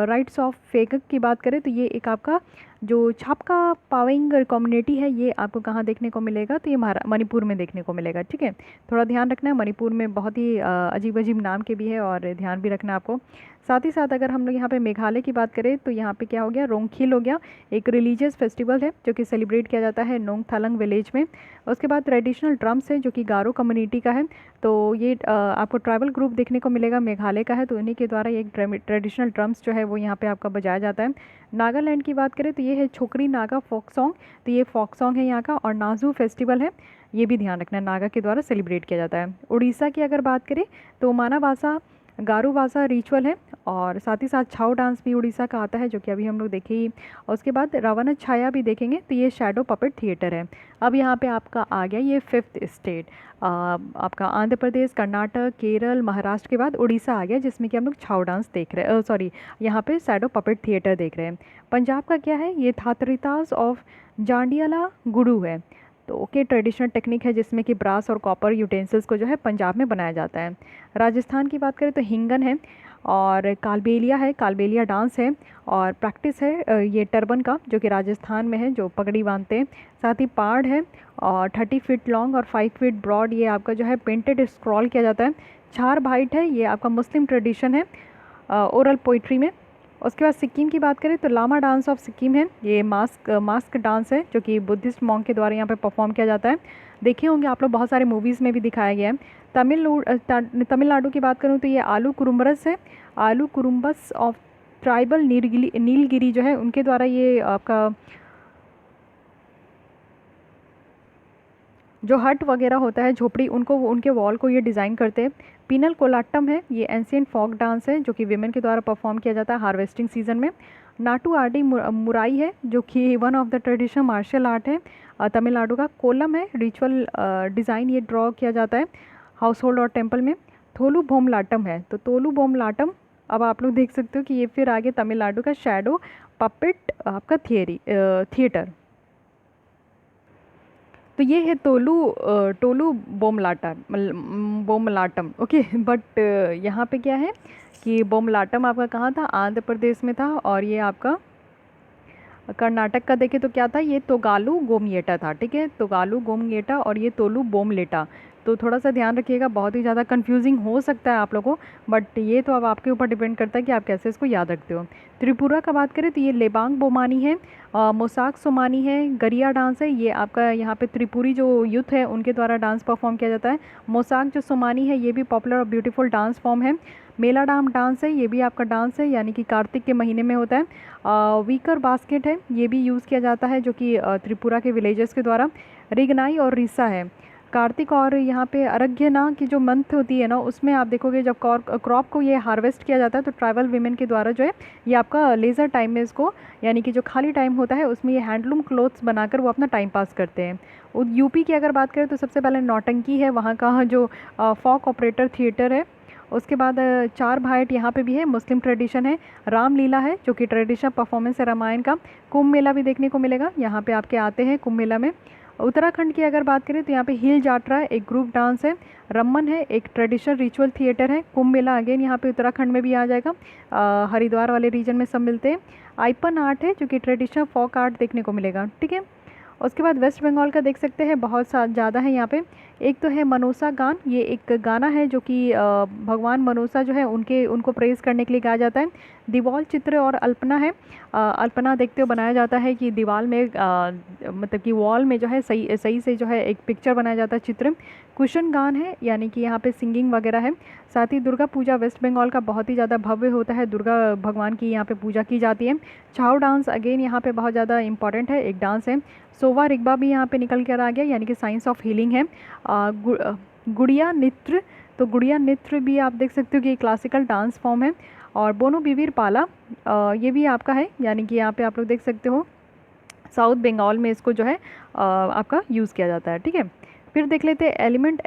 राइट्स ऑफ फेगक की बात करें तो ये एक आपका जो छापका पाविंग कम्युनिटी है, ये आपको कहाँ देखने को मिलेगा, तो ये मणिपुर में देखने को मिलेगा। ठीक है, थोड़ा ध्यान रखना है, मणिपुर में बहुत ही अजीब अजीब नाम के भी है और ध्यान भी रखना है आपको। साथ ही साथ अगर हम लोग यहाँ पे मेघालय की बात करें तो यहाँ पे क्या हो गया, रोंगखिल हो गया, एक रिलीजियस फेस्टिवल है जो कि सेलिब्रेट किया जाता है नोंगथालंग विलेज में। उसके बाद ट्रेडिशनल ड्रम्स है जो कि गारो कम्युनिटी का है, तो ये आपको ट्राइबल ग्रुप देखने को मिलेगा, मेघालय का है, तो उन्हीं के द्वारा ये ट्रेडिशनल ड्रम्स जो है वो यहाँ पे आपका बजाया जाता है। नागालैंड की बात करें तो ये है छोकरी नागा फोक सॉन्ग, तो ये फोक सॉन्ग है यहाँ का। और नाजू फेस्टिवल है, ये भी ध्यान रखना है, नागा के द्वारा सेलिब्रेट किया जाता है। उड़ीसा की अगर बात करें तो मानावासा गारुवासा रिचुअल है, और साथ ही साथ छाऊ डांस भी उड़ीसा का आता है जो कि अभी हम लोग देखे ही। और उसके बाद रावण छाया भी देखेंगे, तो ये शैडो पपेट थिएटर है। अब यहाँ पे आपका आ गया ये 5th स्टेट, आपका आंध्र प्रदेश, कर्नाटक, केरल, महाराष्ट्र के बाद उड़ीसा आ गया जिसमें कि हम लोग छाऊ डांस देख रहे हैं, सॉरी यहाँ पे शैडो पपेट थिएटर देख रहे हैं। पंजाब का क्या है, ये थातरितास ऑफ जांडियाला गुडू है, तो ओके ट्रेडिशनल टेक्निक है जिसमें कि ब्रास और कॉपर यूटेंसिल्स को जो है पंजाब में बनाया जाता है। राजस्थान की बात करें तो हिंगन है, और कालबेलिया है, कालबेलिया डांस है, और प्रैक्टिस है ये टर्बन का जो कि राजस्थान में है, जो पगड़ी बांधते हैं। साथ ही पाड़ है, और 30 फीट लॉन्ग और 5 फीट ब्रॉड ये आपका जो है पेंटेड स्क्रॉल किया जाता है। चार भाइट है, ये आपका मुस्लिम ट्रेडिशन है ओरल पोइट्री में। उसके बाद सिक्किम की बात करें तो लामा डांस ऑफ सिक्किम है, ये मास्क डांस है जो कि बुद्धिस्ट मॉन्क के द्वारा यहाँ पे परफॉर्म किया जाता है। देखे होंगे आप लोग, बहुत सारे मूवीज़ में भी दिखाया गया है। तमिलनाडु की बात करूँ तो ये आलू कुरुम्बरस है, आलू कुरुम्बस ऑफ ट्राइबल नीलगिरी जो है उनके द्वारा ये आपका जो हट वगैरह होता है, झोपड़ी, उनको उनके वॉल को ये डिज़ाइन करते हैं। पीनल कोलाट्टम है, ये एंशियंट फोक डांस है जो कि विमेन के द्वारा परफॉर्म किया जाता है हार्वेस्टिंग सीजन में। नाटू आरडी मुराई है जो कि one of the traditional martial art है तमिलनाडु का। कोलम है, रिचुअल डिज़ाइन ये ड्रॉ किया जाता है हाउस होल्ड और टेम्पल में। थोलू बोमलाटम है, तो तोलू बोमलाटम अब आप लोग देख सकते हो कि ये फिर आगे तमिलनाडु का शैडो पपेट आपका थिएटर। तो ये है टोलू बोमलाटम। ओके, बट यहाँ पे क्या है कि बोमलाटम आपका कहाँ था, आंध्र प्रदेश में था, और ये आपका कर्नाटक का देखे तो क्या था, ये तोगालू गोमयेटा था। ठीक है, तोगालू गोमयेटा और ये तोलू बोमलेटा। तो थोड़ा सा ध्यान रखिएगा, बहुत ही ज़्यादा कंफ्यूजिंग हो सकता है आप लोगों को, बट ये तो अब आपके ऊपर डिपेंड करता है कि आप कैसे इसको याद रखते हो। त्रिपुरा का बात करें तो ये लेबांग बोमानी है, मोसाक सोमानी है, गरिया डांस है, ये आपका यहाँ पे त्रिपुरी जो यूथ है उनके द्वारा डांस परफॉर्म किया जाता है। मोसाक जो सोमानी है ये भी पॉपुलर और ब्यूटीफुल डांस फॉर्म है। मेला डांस है, ये भी आपका डांस है, यानी कि कार्तिक के महीने में होता है। वीकर बास्केट है, ये भी यूज़ किया जाता है जो कि त्रिपुरा के विलेजेस के द्वारा। रिगनाई और रिसा है, कार्तिक और यहाँ पे अर्घ्यना की जो मंथ होती है ना, उसमें आप देखोगे जब क्रॉप को ये हार्वेस्ट किया जाता है तो ट्राइबल वीमेन के द्वारा जो है ये आपका लेज़र टाइम में इसको, यानी कि जो खाली टाइम होता है उसमें ये हैंडलूम क्लोथ्स बनाकर वो अपना टाइम पास करते हैं। और यूपी की अगर बात करें तो सबसे पहले नौटंकी है, वहाँ का जो फॉक ऑपरेटर थिएटर है। उसके बाद चार भाट यहाँ पे भी है, मुस्लिम ट्रेडिशन है। रामलीला है जो कि ट्रेडिशनल परफॉर्मेंस है रामायण का। कुंभ मेला भी देखने को मिलेगा, यहाँ पे आपके आते हैं कुंभ मेला में। उत्तराखंड की अगर बात करें तो यहाँ पे हिल जात्रा एक ग्रुप डांस है। रमन है एक ट्रेडिशनल रिचुअल थिएटर है। कुंभ मेला अगेन यहाँ पे उत्तराखंड में भी आ जाएगा, हरिद्वार वाले रीजन में सब मिलते हैं। आइपन आर्ट है जो कि ट्रेडिशनल फोक आर्ट देखने को मिलेगा, ठीक है। उसके बाद वेस्ट बंगाल का देख सकते हैं, बहुत सा ज़्यादा है यहाँ पे। एक तो है मनोसा गान, ये एक गाना है जो कि भगवान मनोसा जो है उनको प्रेज़ करने के लिए गाया जाता है। दीवाल चित्र और अल्पना है। अल्पना देखते हो बनाया जाता है कि दीवार में मतलब कि वॉल में जो है सही सही से जो है एक पिक्चर बनाया जाता है, चित्र। कुशन गान है, यानी कि यहाँ पे सिंगिंग वगैरह है। साथ ही दुर्गा पूजा वेस्ट बंगाल का बहुत ही ज़्यादा भव्य होता है, दुर्गा भगवान की यहाँ पे पूजा की जाती है। छाऊ डांस अगेन यहाँ पे बहुत ज़्यादा इंपॉर्टेंट है, एक डांस है। सोवा रिग्बा भी यहाँ पे निकल कर आ गया, यानी कि साइंस ऑफ हीलिंग है। गुड़िया नृत्य, तो गुड़िया नृत्य भी आप देख सकते हो कि क्लासिकल डांस फॉर्म है। और बोनो बिवीर पाला ये भी आपका है, यानी कि यहाँ पे आप लोग देख सकते हो साउथ बंगाल में इसको जो है आपका यूज़ किया जाता है, ठीक है। फिर देख लेते हैं एलिमेंट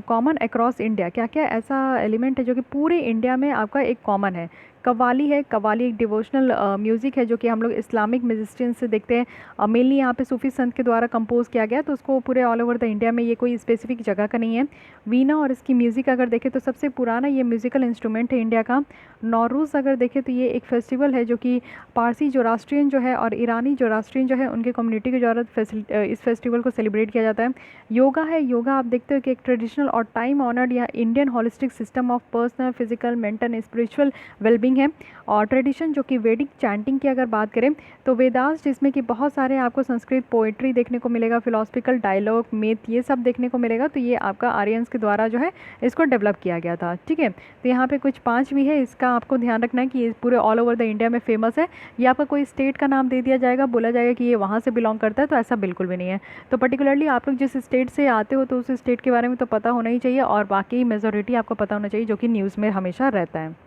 कॉमन अक्रॉस इंडिया, क्या क्या ऐसा एलिमेंट है जो कि पूरे इंडिया में आपका एक कॉमन है। कव्वाली है, कव्वाली एक डिवोशनल म्यूज़िक है जो कि हम लोग इस्लामिक म्यूजिशियन से देखते हैं। मेनली यहाँ पे सूफी संत के द्वारा कंपोज किया गया, तो उसको पूरे ऑल ओवर द इंडिया में ये कोई स्पेसिफिक जगह का नहीं है। वीणा और इसकी म्यूज़िक अगर देखें तो सबसे पुराना ये म्यूज़िकल इंस्ट्रूमेंट है इंडिया का। नौरूज़ अगर देखें तो ये एक फेस्टिवल है जो कि पारसी जोरास्ट्रियन जो है और ईरानी जोरास्ट्रियन जो है उनके कम्युनिटी के द्वारा इस फेस्टिवल को सेलिब्रेट किया जाता है। योगा है, योगा आप देखते हो कि एक ट्रेडिशनल और टाइम ऑनर्ड या Indian holistic system of personal physical mental spiritual wellbeing है। और ट्रेडिशन जो कि वेदिक चैंटिंग की अगर बात करें तो वेदास, जिसमें कि बहुत सारे आपको संस्कृत पोइट्री देखने को मिलेगा, फिलोसफिकल डायलॉग, मिथ, ये सब देखने को मिलेगा। तो ये आपका आर्यंस के द्वारा जो है इसको डेवलप किया गया था, ठीक है। तो यहाँ पे कुछ 5 भी है, इसका आपको ध्यान रखना है कि ये पूरे ऑल ओवर द इंडिया में फेमस है। ये आपका कोई स्टेट का नाम दे दिया जाएगा, बोला जाएगा कि ये वहाँ से बिलोंग करता है, तो ऐसा बिल्कुल भी नहीं है। तो पर्टिकुलरली आप लोग जिस स्टेट से आते हो तो उस स्टेट के बारे में तो पता होना ही चाहिए, और बाकी मेजॉरिटी आपको पता होना चाहिए जो कि न्यूज़ में हमेशा रहता है।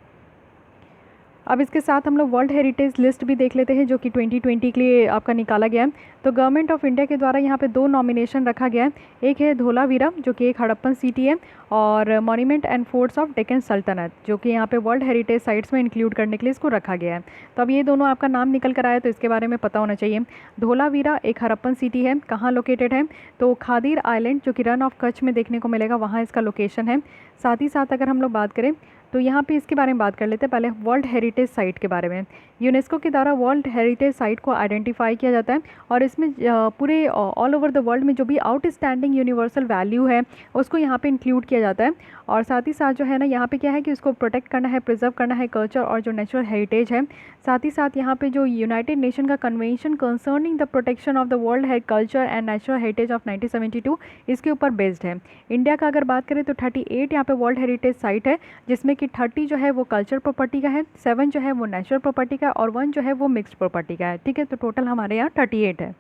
अब इसके साथ हम लोग वर्ल्ड हेरिटेज लिस्ट भी देख लेते हैं जो कि 2020 के लिए आपका निकाला गया है। तो गवर्नमेंट ऑफ इंडिया के द्वारा यहाँ पे 2 नॉमिनेशन रखा गया है। एक है धोलावीरा जो कि एक हड़प्पन सिटी है, और monument and forts of Deccan सल्तनत जो कि यहाँ पे वर्ल्ड हेरिटेज साइट्स में इंक्लूड करने के लिए इसको रखा गया है। तो अब ये दोनों आपका नाम निकल कर आया तो इसके बारे में पता होना चाहिए। धोलावीरा एक हड़प्पन सिटी है, कहाँ लोकेटेड है तो खादीर आइलैंड जो कि रन ऑफ कच्छ में देखने को मिलेगा, वहाँ इसका लोकेशन है। साथ ही साथ अगर हम लोग बात करें तो यहाँ पे इसके बारे में बात कर लेते हैं पहले वर्ल्ड हेरिटेज साइट के बारे में। यूनेस्को के द्वारा वर्ल्ड हेरिटेज साइट को आइडेंटिफाई किया जाता है, और इसमें पूरे ऑल ओवर द वर्ल्ड में जो भी आउटस्टैंडिंग यूनिवर्सल वैल्यू है उसको यहाँ पे इंक्लूड किया जाता है। और साथ ही साथ जो है ना यहाँ पे क्या है कि उसको प्रोटेक्ट करना है, प्रिजर्व करना है कल्चर और जो नेचुरल हेरिटेज है। साथ ही साथ यहाँ पे जो यूनाइटेड नेशन का convention concerning the protection of the world culture and natural heritage of 1972 इसके ऊपर बेस्ड है। इंडिया का अगर बात करें तो 38 यहाँ पे वर्ल्ड हेरिटेज साइट है, जिसमें कि 30 जो है वो कल्चर प्रॉपर्टी का है, 7 जो है वो नेचुरल प्रॉपर्टी का, और 1 जो है वो मिक्स्ड प्रॉपर्टी का है, ठीक है। तो टोटल हमारे यहाँ 38 है।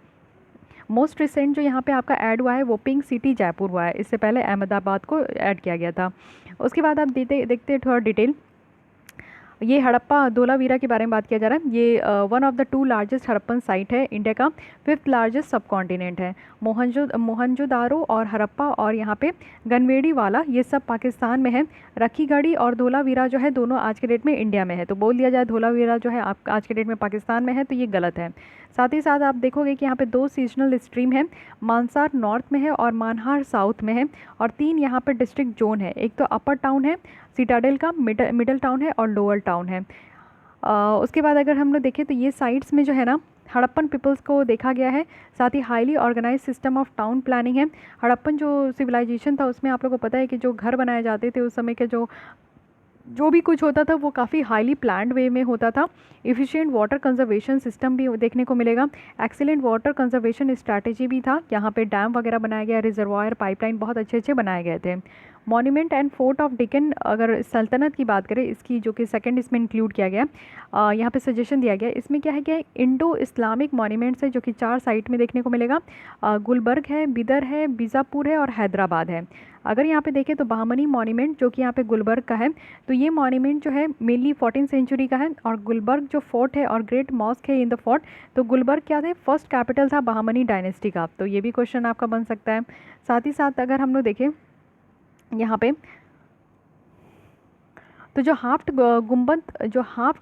मोस्ट रिसेंट जो यहाँ पे आपका ऐड हुआ है वो पिंक सिटी जयपुर हुआ है, इससे पहले अहमदाबाद को ऐड किया गया था। उसके बाद आप देखते हैं थोड़ा डिटेल। ये हड़प्पा धोलावीरा के बारे में बात किया जा रहा है। ये one of the 2 largest Harappan site है, इंडिया का 5th लार्जेस्ट सब कॉन्टिनेंट है। मोहनजोदारो और हड़प्पा और यहाँ पे गनवेड़ी वाला ये सब पाकिस्तान में है। रखीगढ़ी और धोलावीरा जो है दोनों आज के डेट में इंडिया में है, तो बोल दिया जाए धोलावीरा जो है आप आज के डेट में पाकिस्तान में है तो ये गलत है। साथ ही साथ आप देखोगे कि यहाँ पे 2 सीजनल स्ट्रीम है, मानसार नॉर्थ में है और मानहार साउथ में है, और 3 यहाँ पे डिस्ट्रिक्ट जोन है। एक तो अपर टाउन है, सिटाडेल का मिडल टाउन है और लोअर टाउन है। उसके बाद अगर हम लोग देखें तो ये साइट्स में जो है ना हड़प्पन पीपल्स को देखा गया है। साथ ही highly organize system of town planning है। हड़प्पन जो सिविलाइजेशन था उसमें आप लोगों को पता है कि जो घर बनाए जाते थे उस समय के जो भी कुछ होता था वो काफ़ी हाईली प्लान्ड वे में होता था। इफ़िशिएंट वाटर कंजर्वेशन सिस्टम भी देखने को मिलेगा। एक्सीलेंट वाटर कंजर्वेशन स्ट्रैटेजी भी था, यहाँ पे डैम वगैरह बनाया गया, रिजर्वायर पाइपलाइन बहुत अच्छे अच्छे बनाए गए थे। Monument and fort of Deccan, अगर सल्तनत की बात करें इसकी, जो कि सेकंड इसमें इंक्लूड किया गया, यहाँ पे सजेशन दिया गया। इसमें क्या है कि इंडो इस्लामिक मॉन्यूमेंट्स है जो कि 4 साइट में देखने को मिलेगा। गुलबर्ग है, बिदर है, बीजापुर है और हैदराबाद है। अगर यहाँ पे देखें तो बहमनी मॉन्यूमेंट जो कि यहाँ पे गुलबर्ग का है, तो ये मॉन्यूमेंट जो है मेनली 14th सेंचुरी का है। और गुलबर्ग जो फोर्ट है और ग्रेट मॉस्क है इन द फोर्ट, तो गुलबर्ग क्या थे, फर्स्ट कैपिटल था बहमनी डायनेस्टी का। तो ये भी क्वेश्चन आपका बन सकता है। साथ ही साथ अगर हम लोग देखें यहाँ पे, तो जो हाफ्ट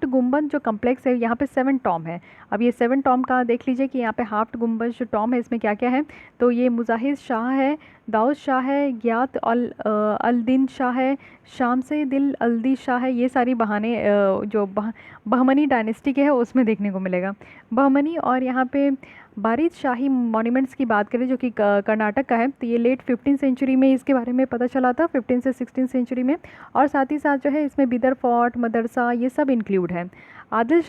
गुम्बद जो कम्प्लेक्स है, यहाँ पे 7 टॉम है। अब ये 7 टॉम का देख लीजिए कि यहाँ पे हाफ्ट गुम्बद जो टॉम है इसमें क्या क्या है। तो ये मुजाहिद शाह है, दाऊद शाह है, गियात अल-दिन शाह है, शामसे दिल अल्दी शाह है। ये सारी जो बहमनी डायनेस्टी के है उसमें देखने को मिलेगा बहमनी। और यहाँ पे बारिद शाही मॉन्यूमेंट्स की बात करें जो कि कर्नाटक का है, तो ये लेट 15th सेंचुरी में इसके बारे में पता चला था, 15 से 16 सेंचुरी में। और साथ ही साथ जो है इसमें बिदर फोर्ट, मदरसा, ये सब इंक्लूड है। आदिल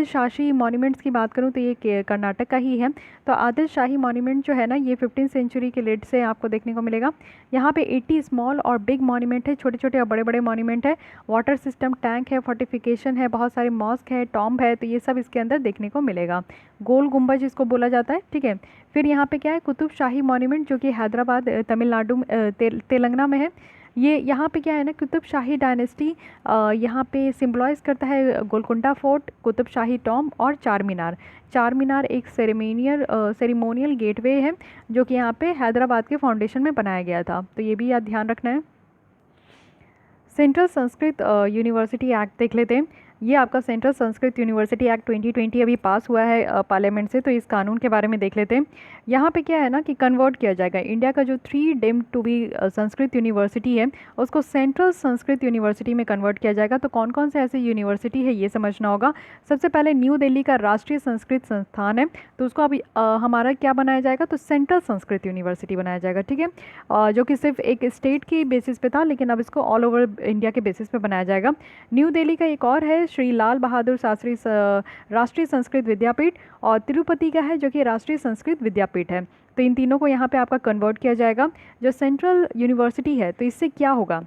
शाही मॉन्यूमेंट्स की बात करूँ तो ये कर्नाटक का ही है। तो आदिल शाही मॉन्यूमेंट जो है ना, ये 15th सेंचुरी के लेट से आपको देखने को मिलेगा। यहाँ पे 80 स्मॉल और बिग मॉन्यूमेंट है, छोटे छोटे और बड़े बड़े मॉन्यूमेंट है। वाटर सिस्टम, टैंक है, फोर्टिफिकेशन है, बहुत सारे मॉस्क है, टॉम्ब है, तो ये सब इसके अंदर देखने को मिलेगा। गोल गुम्बज इसको बोला जाता है, ठीक है। फिर यहाँ पे क्या है, कुतुब शाही मॉन्यूमेंट जो कि हैदराबाद तमिलनाडु तेलंगाना में है। ये यहाँ पे क्या है ना, कुतुब शाही डायनेस्टी यहाँ पे सिम्बलाइज करता है गोलकुंडा फोर्ट, कुतुब शाही टॉम और चार मीनार एक सेरेमोनियल गेटवे है जो कि यहाँ पे हैदराबाद के फाउंडेशन में बनाया गया था। तो ये भी याद ध्यान रखना है। सेंट्रल संस्कृत यूनिवर्सिटी एक्ट देख लेते हैं। ये आपका सेंट्रल संस्कृत यूनिवर्सिटी एक्ट 2020 अभी पास हुआ है पार्लियामेंट से, तो इस कानून के बारे में देख लेते हैं। यहाँ पे क्या है ना कि कन्वर्ट किया जाएगा इंडिया का जो 3 deemed to be Sanskrit university है उसको सेंट्रल संस्कृत यूनिवर्सिटी में कन्वर्ट किया जाएगा। तो कौन कौन से ऐसे यूनिवर्सिटी है ये समझना होगा। सबसे पहले न्यू दिल्ली का राष्ट्रीय संस्कृत संस्थान है, तो उसको अभी हमारा क्या बनाया जाएगा, तो सेंट्रल संस्कृत यूनिवर्सिटी बनाया जाएगा, ठीक है। जो कि सिर्फ एक स्टेट की बेसिस पे था, लेकिन अब इसको ऑल ओवर इंडिया के बेसिस पे बनाया जाएगा। न्यू दिल्ली का एक और है श्री लाल बहादुर शास्त्री राष्ट्रीय संस्कृत विद्यापीठ, और तिरुपति का है जो कि राष्ट्रीय संस्कृत विद्यापीठ है। तो इन तीनों को यहाँ पे आपका कन्वर्ट किया जाएगा। जो सेंट्रल यूनिवर्सिटी है तो इससे क्या होगा,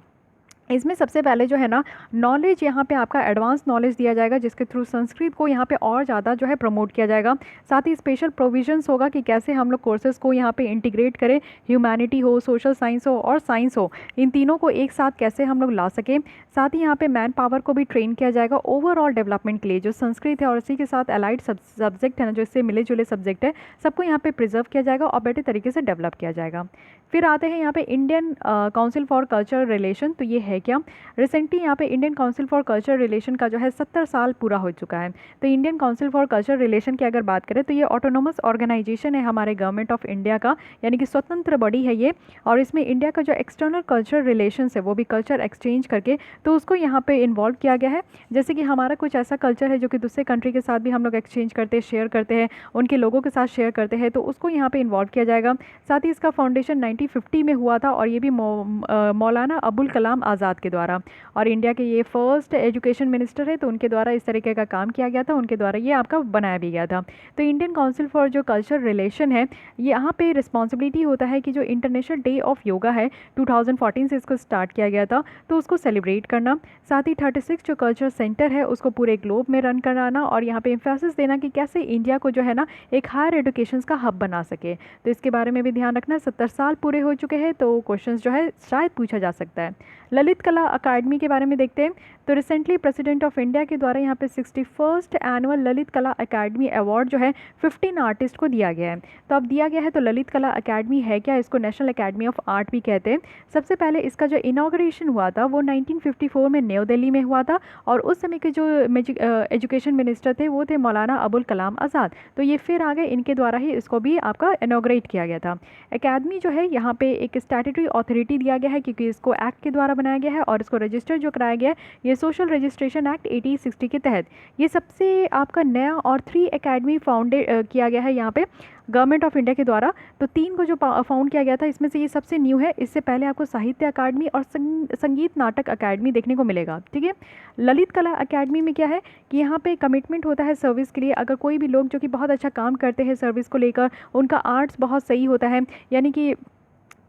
इसमें सबसे पहले जो है ना नॉलेज यहाँ पे आपका एडवांस नॉलेज दिया जाएगा, जिसके थ्रू संस्कृत को यहाँ पे और ज़्यादा जो है प्रमोट किया जाएगा। साथ ही स्पेशल प्रोविजंस होगा कि कैसे हम लोग कोर्सेज़ को यहाँ पे इंटीग्रेट करें, ह्यूमैनिटी हो, सोशल साइंस हो और साइंस हो, इन तीनों को एक साथ कैसे हम लोग ला सकें। साथ ही यहाँ पे मैन पावर को भी ट्रेन किया जाएगा ओवरऑल डेवलपमेंट के लिए। जो संस्कृत है और इसी के साथ अलाइड सब्जेक्ट है ना, जो इससे मिले जुले सब्जेक्ट है, सबको यहाँ पे प्रिजर्व किया जाएगा और बेटर तरीके से डेवलप किया जाएगा। फिर आते हैं यहाँ पे Indian council for cultural relation. तो ये है क्या, रिसेंटली यहाँ पे Indian council for cultural relation का जो है 70 साल पूरा हो चुका है। तो Indian council for cultural relation की अगर बात करें तो ये ऑटोनोमस ऑर्गेनाइजेशन है हमारे गवर्नमेंट ऑफ इंडिया का, यानी कि स्वतंत्र बॉडी है ये। और इसमें इंडिया का जो एक्सटर्नल कल्चरल रिलेशंस है वो भी कल्चर एक्सचेंज करके तो उसको यहाँ पे इन्वॉल्व किया गया है। जैसे कि हमारा कुछ ऐसा कल्चर है जो कि दूसरे कंट्री के साथ भी हम लोग एक्सचेंज करते हैं, शेयर करते हैं, उनके लोगों के साथ शेयर करते हैं, तो उसको यहाँ पे इन्वॉल्व किया जाएगा। साथ ही इसका फाउंडेशन 1950 में हुआ था और ये भी मौलाना अबुल कलाम आज़ाद के द्वारा, और इंडिया के ये फर्स्ट एजुकेशन मिनिस्टर है, तो उनके द्वारा इस तरीके का काम किया गया था, उनके द्वारा ये आपका बनाया भी गया था। तो इंडियन काउंसिल फॉर जो कल्चर रिलेशन है, यहाँ पे रिस्पॉन्सिबिलिटी होता है कि जो इंटरनेशनल डे ऑफ योगा है 2014 से इसको स्टार्ट किया गया था, तो उसको सेलिब्रेट करना। साथ ही 36 जो कल्चर सेंटर है उसको पूरे ग्लोब में रन कराना और यहाँ पे एम्फेसिस देना कि कैसे इंडिया को जो है ना एक हायर एजुकेशन का हब बना सके। तो इसके बारे में भी ध्यान रखना। 70 साल पूरे हो चुके हैं तो क्वेश्चन जो है शायद पूछा जा सकता है। ललित कला अकादमी के बारे में देखते हैं। तो रिसेंटली प्रेसिडेंट ऑफ इंडिया के द्वारा यहाँ पे 61st एनुअल ललित कला अकादमी अवार्ड जो है 15 आर्टिस्ट को दिया गया है। तो अब दिया गया है तो ललित कला अकादमी है क्या, इसको नेशनल अकादमी ऑफ आर्ट भी कहते हैं। सबसे पहले इसका जो इनाग्रेशन हुआ था वो 1954 में न्यू दिल्ली में हुआ था और उस समय के जो एजुकेशन मिनिस्टर थे वो थे मौलाना अबुल कलाम आज़ाद। तो ये फिर आगे इनके द्वारा ही इसको भी आपका इनाग्रेट किया गया था। अकादमी जो है यहाँ पे एक स्टैट्यूटरी अथॉरिटी दिया गया है क्योंकि इसको एक्ट के द्वारा बनाया गया है और इसको रजिस्टर जो कराया गया है ये सोशल रजिस्ट्रेशन एक्ट 1860 के तहत। ये सबसे आपका नया और 3 अकेडमी फाउंडेड किया गया है यहाँ पे गवर्नमेंट ऑफ इंडिया के द्वारा। तो 3 को जो फाउंड किया गया था इसमें से ये सबसे न्यू है। इससे पहले आपको साहित्य अकादमी और संगीत नाटक अकादमी देखने को मिलेगा, ठीक है। ललित कला अकादमी में क्या है कि यहाँ पे कमिटमेंट होता है सर्विस के लिए। अगर कोई भी लोग जो कि बहुत अच्छा काम करते हैं सर्विस को लेकर, उनका आर्ट्स बहुत सही होता है, यानी कि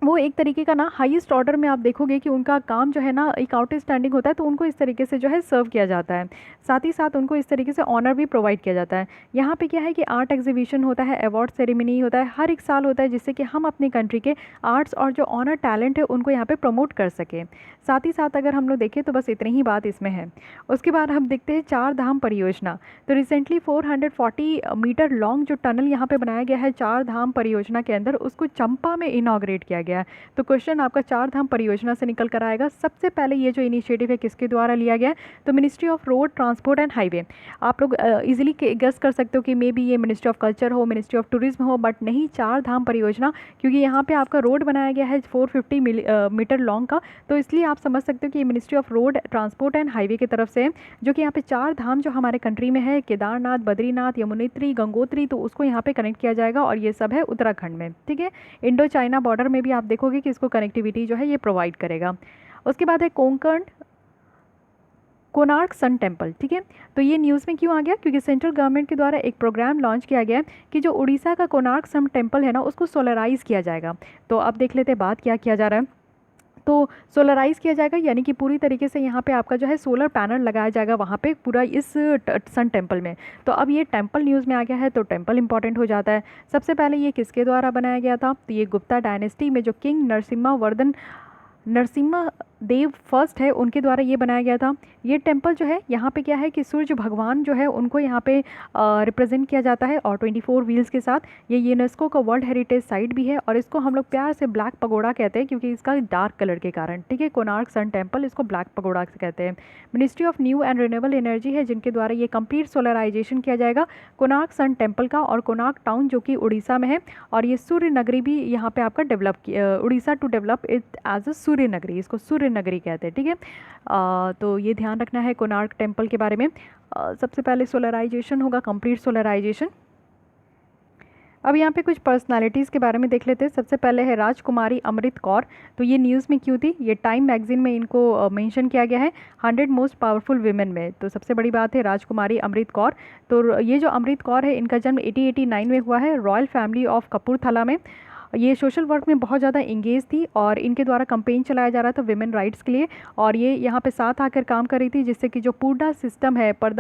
वो एक तरीके का ना हाईएस्ट ऑर्डर में आप देखोगे कि उनका काम जो है ना एक आउटस्टैंडिंग होता है, तो उनको इस तरीके से जो है सर्व किया जाता है। साथ ही साथ उनको इस तरीके से ऑनर भी प्रोवाइड किया जाता है। यहाँ पे क्या है कि आर्ट एग्जीबिशन होता है, अवार्ड सेरेमनी होता है, हर एक साल होता है, जिससे कि हम अपनी कंट्री के आर्ट्स और जो ऑनर टैलेंट है उनको यहाँ पे प्रमोट कर सकें। साथ ही साथ अगर हम लोग देखें तो बस इतनी ही बात इसमें है। उसके बाद हम देखते हैं चार धाम परियोजना। तो रिसेंटली 440 मीटर लॉन्ग जो टनल यहाँ पे बनाया गया है चार धाम परियोजना के अंदर, उसको चंपा में इनॉग्रेट किया गया है। तो क्वेश्चन आपका चार धाम परियोजना से निकल कर आएगा। सबसे पहले ये जो इनिशिएटिव है किसके द्वारा लिया गया है, तो ministry of road transport and highway. आप लोग इजीली गेस कर सकते हो कि मे बी ये मिनिस्ट्री ऑफ कल्चर हो, मिनिस्ट्री ऑफ टूरिज्म हो, बट नहीं, चार धाम परियोजना, क्योंकि यहाँ पे आपका रोड बनाया गया है 450 मीटर लॉन्ग का, तो इसलिए आप समझ सकते हो कि ये ministry of road transport and highway की तरफ से है, जो कि यहाँ पे चार धाम जो हमारे कंट्री में है, केदारनाथ, बद्रीनाथ, यमुनोत्री, गंगोत्री, तो उसको यहाँ पे कनेक्ट किया जाएगा, और ये सब है उत्तराखंड में। ठीक है, इंडो चाइना बॉर्डर में भी आप देखोगे कि इसको कनेक्टिविटी जो है ये प्रोवाइड करेगा। उसके बाद है कोंकण कोणार्क सन टेम्पल। ठीक है, तो ये न्यूज़ में क्यों आ गया, क्योंकि सेंट्रल गवर्नमेंट के द्वारा एक प्रोग्राम लॉन्च किया गया है कि जो उड़ीसा का कोणार्क सन टेम्पल है ना, उसको सोलराइज़ किया जाएगा। तो अब देख लेते हैं बात क्या किया जा रहा है। तो सोलराइज़ किया जाएगा, यानी कि पूरी तरीके से यहाँ पे आपका जो है सोलर पैनल लगाया जाएगा वहाँ पे पूरा इस सन टेम्पल में। तो अब ये टेम्पल न्यूज़ में आ गया है, तो टेम्पल इंपॉर्टेंट हो जाता है। सबसे पहले ये किसके द्वारा बनाया गया था, तो ये गुप्ता डायनेस्टी में जो किंग नरसिम्हा देव फर्स्ट है, उनके द्वारा ये बनाया गया था। ये टेम्पल जो है यहाँ पे क्या है कि सूर्य भगवान जो है उनको यहाँ पे रिप्रेजेंट किया जाता है, और 24 व्हील्स के साथ। ये यूनेस्को का वर्ल्ड हेरिटेज साइट भी है, और इसको हम लोग प्यार से ब्लैक पगोड़ा कहते हैं, क्योंकि इसका डार्क कलर के कारण। ठीक है, कोणार्क सन टेम्पल, इसको ब्लैक पगोड़ा से कहते हैं। Ministry of new and renewable energy है, जिनके द्वारा ये कंप्लीट सोलराइजेशन किया जाएगा कोणार्क सन टेम्पल का, और कोणार्क टाउन जो कि उड़ीसा में है, और ये सूर्य नगरी भी यहाँ पे आपका develop Orissa to develop it as a Surya Nagari, इसको सूर्य नगरी कहते हैं। ठीक है, तो ये ध्यान रखना है कोणार्क टेम्पल के बारे में। सबसे पहले सोलराइजेशन होगा, कंप्लीट सोलराइजेशन। अब यहाँ पे कुछ पर्सनालिटीज़ के बारे में देख लेते हैं। सबसे पहले है राजकुमारी अमृत कौर। तो ये न्यूज़ में क्यों थी, ये टाइम मैगजीन में इनको मेंशन किया गया है 100 मोस्ट पावरफुल वीमेन में। तो सबसे बड़ी बात है राजकुमारी अमृत कौर। तो ये जो अमृत कौर है, इनका जन्म 1889 में हुआ है, रॉयल फैमिली ऑफ कपूरथला में। ये सोशल वर्क में बहुत ज़्यादा इंगेज थी, और इनके द्वारा कंपेन चलाया जा रहा था विमेन राइट्स के लिए, और ये यहाँ पे साथ आकर काम कर रही थी, जिससे कि जो पर्दा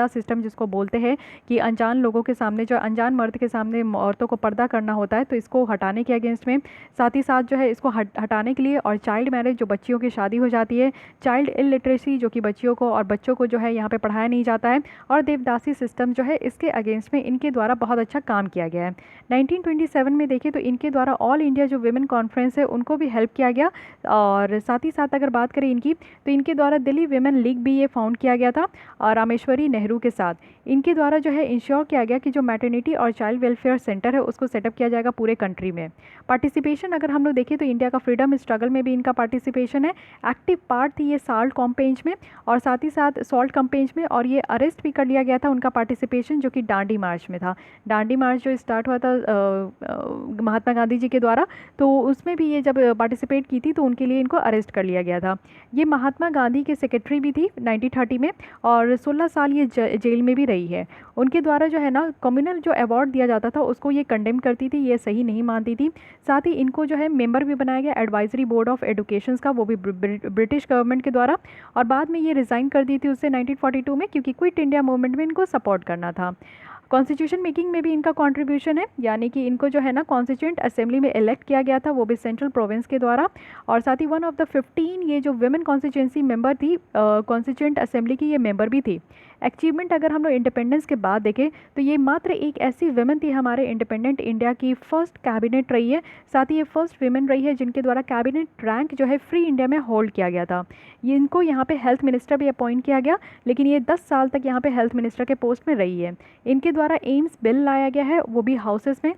सिस्टम जिसको बोलते हैं कि अनजान लोगों के सामने, जो अनजान मर्द के सामने औरतों को पर्दा करना होता है, तो इसको हटाने के अगेंस्ट में, साथ ही साथ जो है इसको हटाने के लिए, और चाइल्ड मैरिज, जो बच्चियों की शादी हो जाती है, चाइल्ड इलिटरेसी, जो कि बच्चियों को और बच्चों को जो है यहाँ पे पढ़ाया नहीं जाता है, और देवदासी सिस्टम जो है, इसके अगेंस्ट में इनके द्वारा बहुत अच्छा काम किया गया है। 1927 में देखें तो इनके द्वारा ऑल इंडिया जो विमेन कॉन्फ्रेंस है उनको भी हेल्प किया गया, और साथ ही साथ अगर बात करें इनकी, तो इनके द्वारा दिल्ली विमेन लीग भी ये फाउंड किया गया था, और रामेश्वरी नेहरू के साथ। इनके द्वारा जो है इंश्योर किया गया कि जो मैटरनिटी और चाइल्ड वेलफेयर सेंटर है उसको सेटअप किया जाएगा पूरे कंट्री में। पार्टिसिपेशन अगर हम लोग देखें तो इंडिया का फ्रीडम स्ट्रगल में भी इनका पार्टिसिपेशन है, एक्टिव पार्ट थी ये साल्ट कॉम्पेंज में, और साथ ही साथ सॉल्ट कॉम्पेंज में, और ये अरेस्ट भी कर लिया गया था उनका पार्टिसिपेशन, जो कि दांडी मार्च में था। दांडी मार्च जो स्टार्ट हुआ था महात्मा गांधी जी के द्वारा, तो उसमें भी ये जब पार्टिसिपेट की थी तो उनके लिए इनको अरेस्ट कर लिया गया था। ये महात्मा गांधी के सेक्रेटरी भी थी 1930 में, और 16 साल ये जेल में भी रही है। उनके द्वारा जो है ना कम्युनल जो अवार्ड दिया जाता था उसको ये कंडेम करती थी, ये सही नहीं मानती थी। साथ ही इनको जो है मेंबर भी बनाया गया एडवाइजरी बोर्ड ऑफ एडुकेशन का, वो भी ब्रिटिश गवर्नमेंट के द्वारा, और बाद में ये रिज़ाइन कर दी थी उससे 1942 में, क्योंकि क्विट इंडिया मूवमेंट में इनको सपोर्ट करना था। कॉन्स्टिट्यूशन मेकिंग में भी इनका कंट्रीब्यूशन है, यानी कि इनको जो है ना कॉन्स्टिट्यूंट असेंबली में इलेक्ट किया गया था, वो भी सेंट्रल प्रोविंस के द्वारा, और साथ ही वन ऑफ द 15 ये जो वुमेन कॉन्स्टिट्यूंसी मेंबर थी कॉन्स्टिट्यूंट असेंबली की, ये मेंबर भी थी। अचीवमेंट अगर हम लोग इंडिपेंडेंस के बाद देखें तो ये मात्र एक ऐसी वुमेन थी हमारे इंडिपेंडेंट इंडिया की फर्स्ट कैबिनेट रही है, साथ ही ये फर्स्ट वुमेन रही है जिनके द्वारा कैबिनेट रैंक जो है फ्री इंडिया में होल्ड किया गया था। ये इनको यहाँ पे हेल्थ मिनिस्टर भी अपॉइंट किया गया, लेकिन ये 10 साल तक यहाँ पे हेल्थ मिनिस्टर के पोस्ट में रही है। इनके द्वारा एम्स बिल लाया गया है, वो भी हाउसेस में,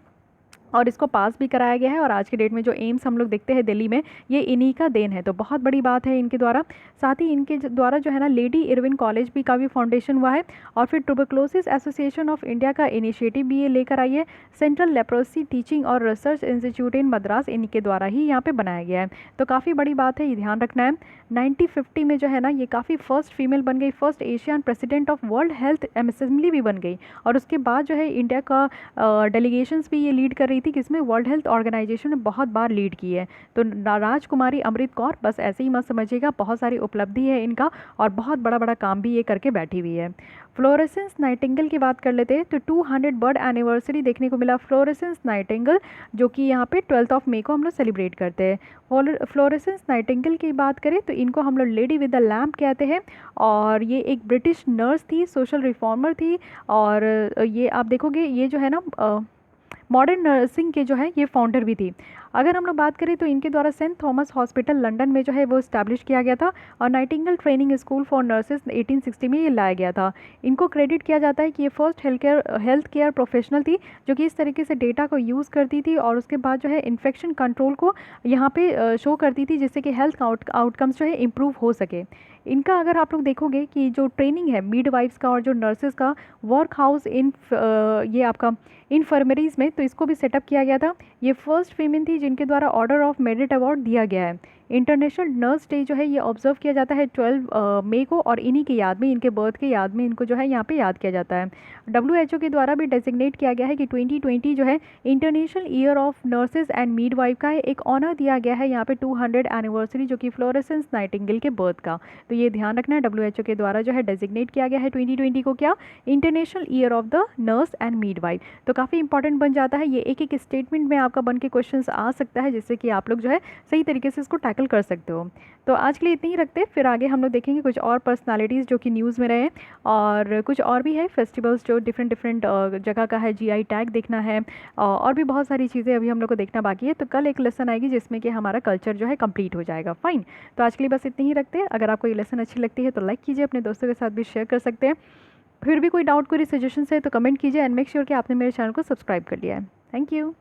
और इसको पास भी कराया गया है, और आज के डेट में जो एम्स हम लोग देखते हैं दिल्ली में, ये इन्हीं का देन है, तो बहुत बड़ी बात है इनके द्वारा। साथ ही इनके द्वारा जो है ना लेडी इरविन कॉलेज भी का भी फाउंडेशन हुआ है, और फिर ट्यूबरक्लोसिस एसोसिएशन ऑफ इंडिया का इनिशिएटिव भी ये लेकर आई है। सेंट्रल लेप्रोसी टीचिंग और रिसर्च इंस्टीट्यूट इन मद्रास इनके द्वारा ही यहाँ पे बनाया गया है, तो काफ़ी बड़ी बात है, ये ध्यान रखना है। 1950 में जो है ना ये काफ़ी फर्स्ट फीमेल बन गई, first Asian president of world health assembly भी बन गई, और उसके बाद जो है इंडिया का डेलीगेशंस भी ये लीड कर रही थी किसमें, वर्ल्ड हेल्थ ऑर्गेनाइजेशन में बहुत बार लीड की है। तो राजकुमारी अमृत कौर, बस ऐसे ही मत समझिएगा, बहुत सारी उपलब्धि है इनका और बहुत बड़ा बड़ा काम भी ये करके बैठी हुई है। फ्लोरेसेंस नाइटिंगेल की बात कर लेते हैं तो 200 बर्ड एनिवर्सरी देखने को मिला फ्लोरेसेंस नाइटिंगेल, जो कि यहाँ पे 12 मई को हम लोग सेलिब्रेट करते हैं। फ्लोरेसेंस नाइटिंगेल की बात करें तो इनको हम लोग लेडी विद द लैम्प कहते हैं, और ये एक ब्रिटिश नर्स थी, सोशल रिफॉर्मर थी, और ये आप देखोगे ये जो है ना मॉडर्न नर्सिंग के जो है ये फाउंडर भी थी। अगर हम लोग बात करें तो इनके द्वारा सेंट थॉमस हॉस्पिटल लंदन में जो है वो इस्टेब्लिश किया गया था, और Nightingale training school for nurses 1860 में ये लाया गया था। इनको क्रेडिट किया जाता है कि ये फर्स्ट हेल्थ केयर प्रोफेशनल थी जो कि इस तरीके से डेटा को यूज़ करती थी और उसके बाद जो है इन्फेक्शन कंट्रोल को यहाँ पे शो करती थी, जिससे कि हेल्थ आउटकम्स जो है इम्प्रूव हो सके। इनका अगर आप लोग देखोगे कि जो ट्रेनिंग है मिडवाइफ्स का और जो नर्सेज का वर्क हाउस इन ये आपका इन्फर्मरीज़ में, तो इसको भी सेटअप किया गया था। ये फर्स्ट फीमेल थी जिनके द्वारा ऑर्डर ऑफ मेरिट अवार्ड दिया गया है। इंटरनेशनल नर्स डे जो है ये ऑब्जर्व किया जाता है 12 मई को, और इन्हीं की याद में, इनके बर्थ के याद में इनको जो है यहाँ पे याद किया जाता है। WHO के द्वारा भी डेजिग्नेट किया गया है कि 2020 जो है international year of nurses and midwife का है, एक ऑनर दिया गया है यहाँ पे 200 एनिवर्सरी जो कि फ्लोरेसेंस नाइटिंगेल के बर्थ का। तो ये ध्यान रखना है, WHO के द्वारा जो है डेजिग्नेट किया गया है 2020 को क्या, international year of the nurse and midwife. तो काफ़ी इंपॉर्टेंट बन जाता है, ये एक एक स्टेटमेंट में आपका बन के क्वेश्चन आ सकता है, जिससे कि आप लोग जो है सही तरीके से इसको टैकल कर सकते हो। तो आज के लिए इतनी ही रखते हैं, फिर आगे हम लोग देखेंगे कुछ और पर्सनालिटीज़ जो कि न्यूज़ में रहे, और कुछ और भी है फेस्टिवल्स जो डिफरेंट डिफरेंट जगह का है, GI टैग देखना है, और भी बहुत सारी चीज़ें अभी हम लोग को देखना बाकी है। तो कल एक लेसन आएगी जिसमें कि हमारा कल्चर जो है कंप्लीट हो जाएगा। फाइन, तो आज के लिए बस इतनी ही रखते हैं। अगर आपको ये लेसन अच्छी लगती है तो लाइक कीजिए, अपने दोस्तों के साथ भी शेयर कर सकते हैं। फिर भी कोई डाउट कोई सजेशन है तो कमेंट कीजिए, एंड मेक श्योर कि आपने मेरे चैनल को सब्सक्राइब कर लिया है। Thank you.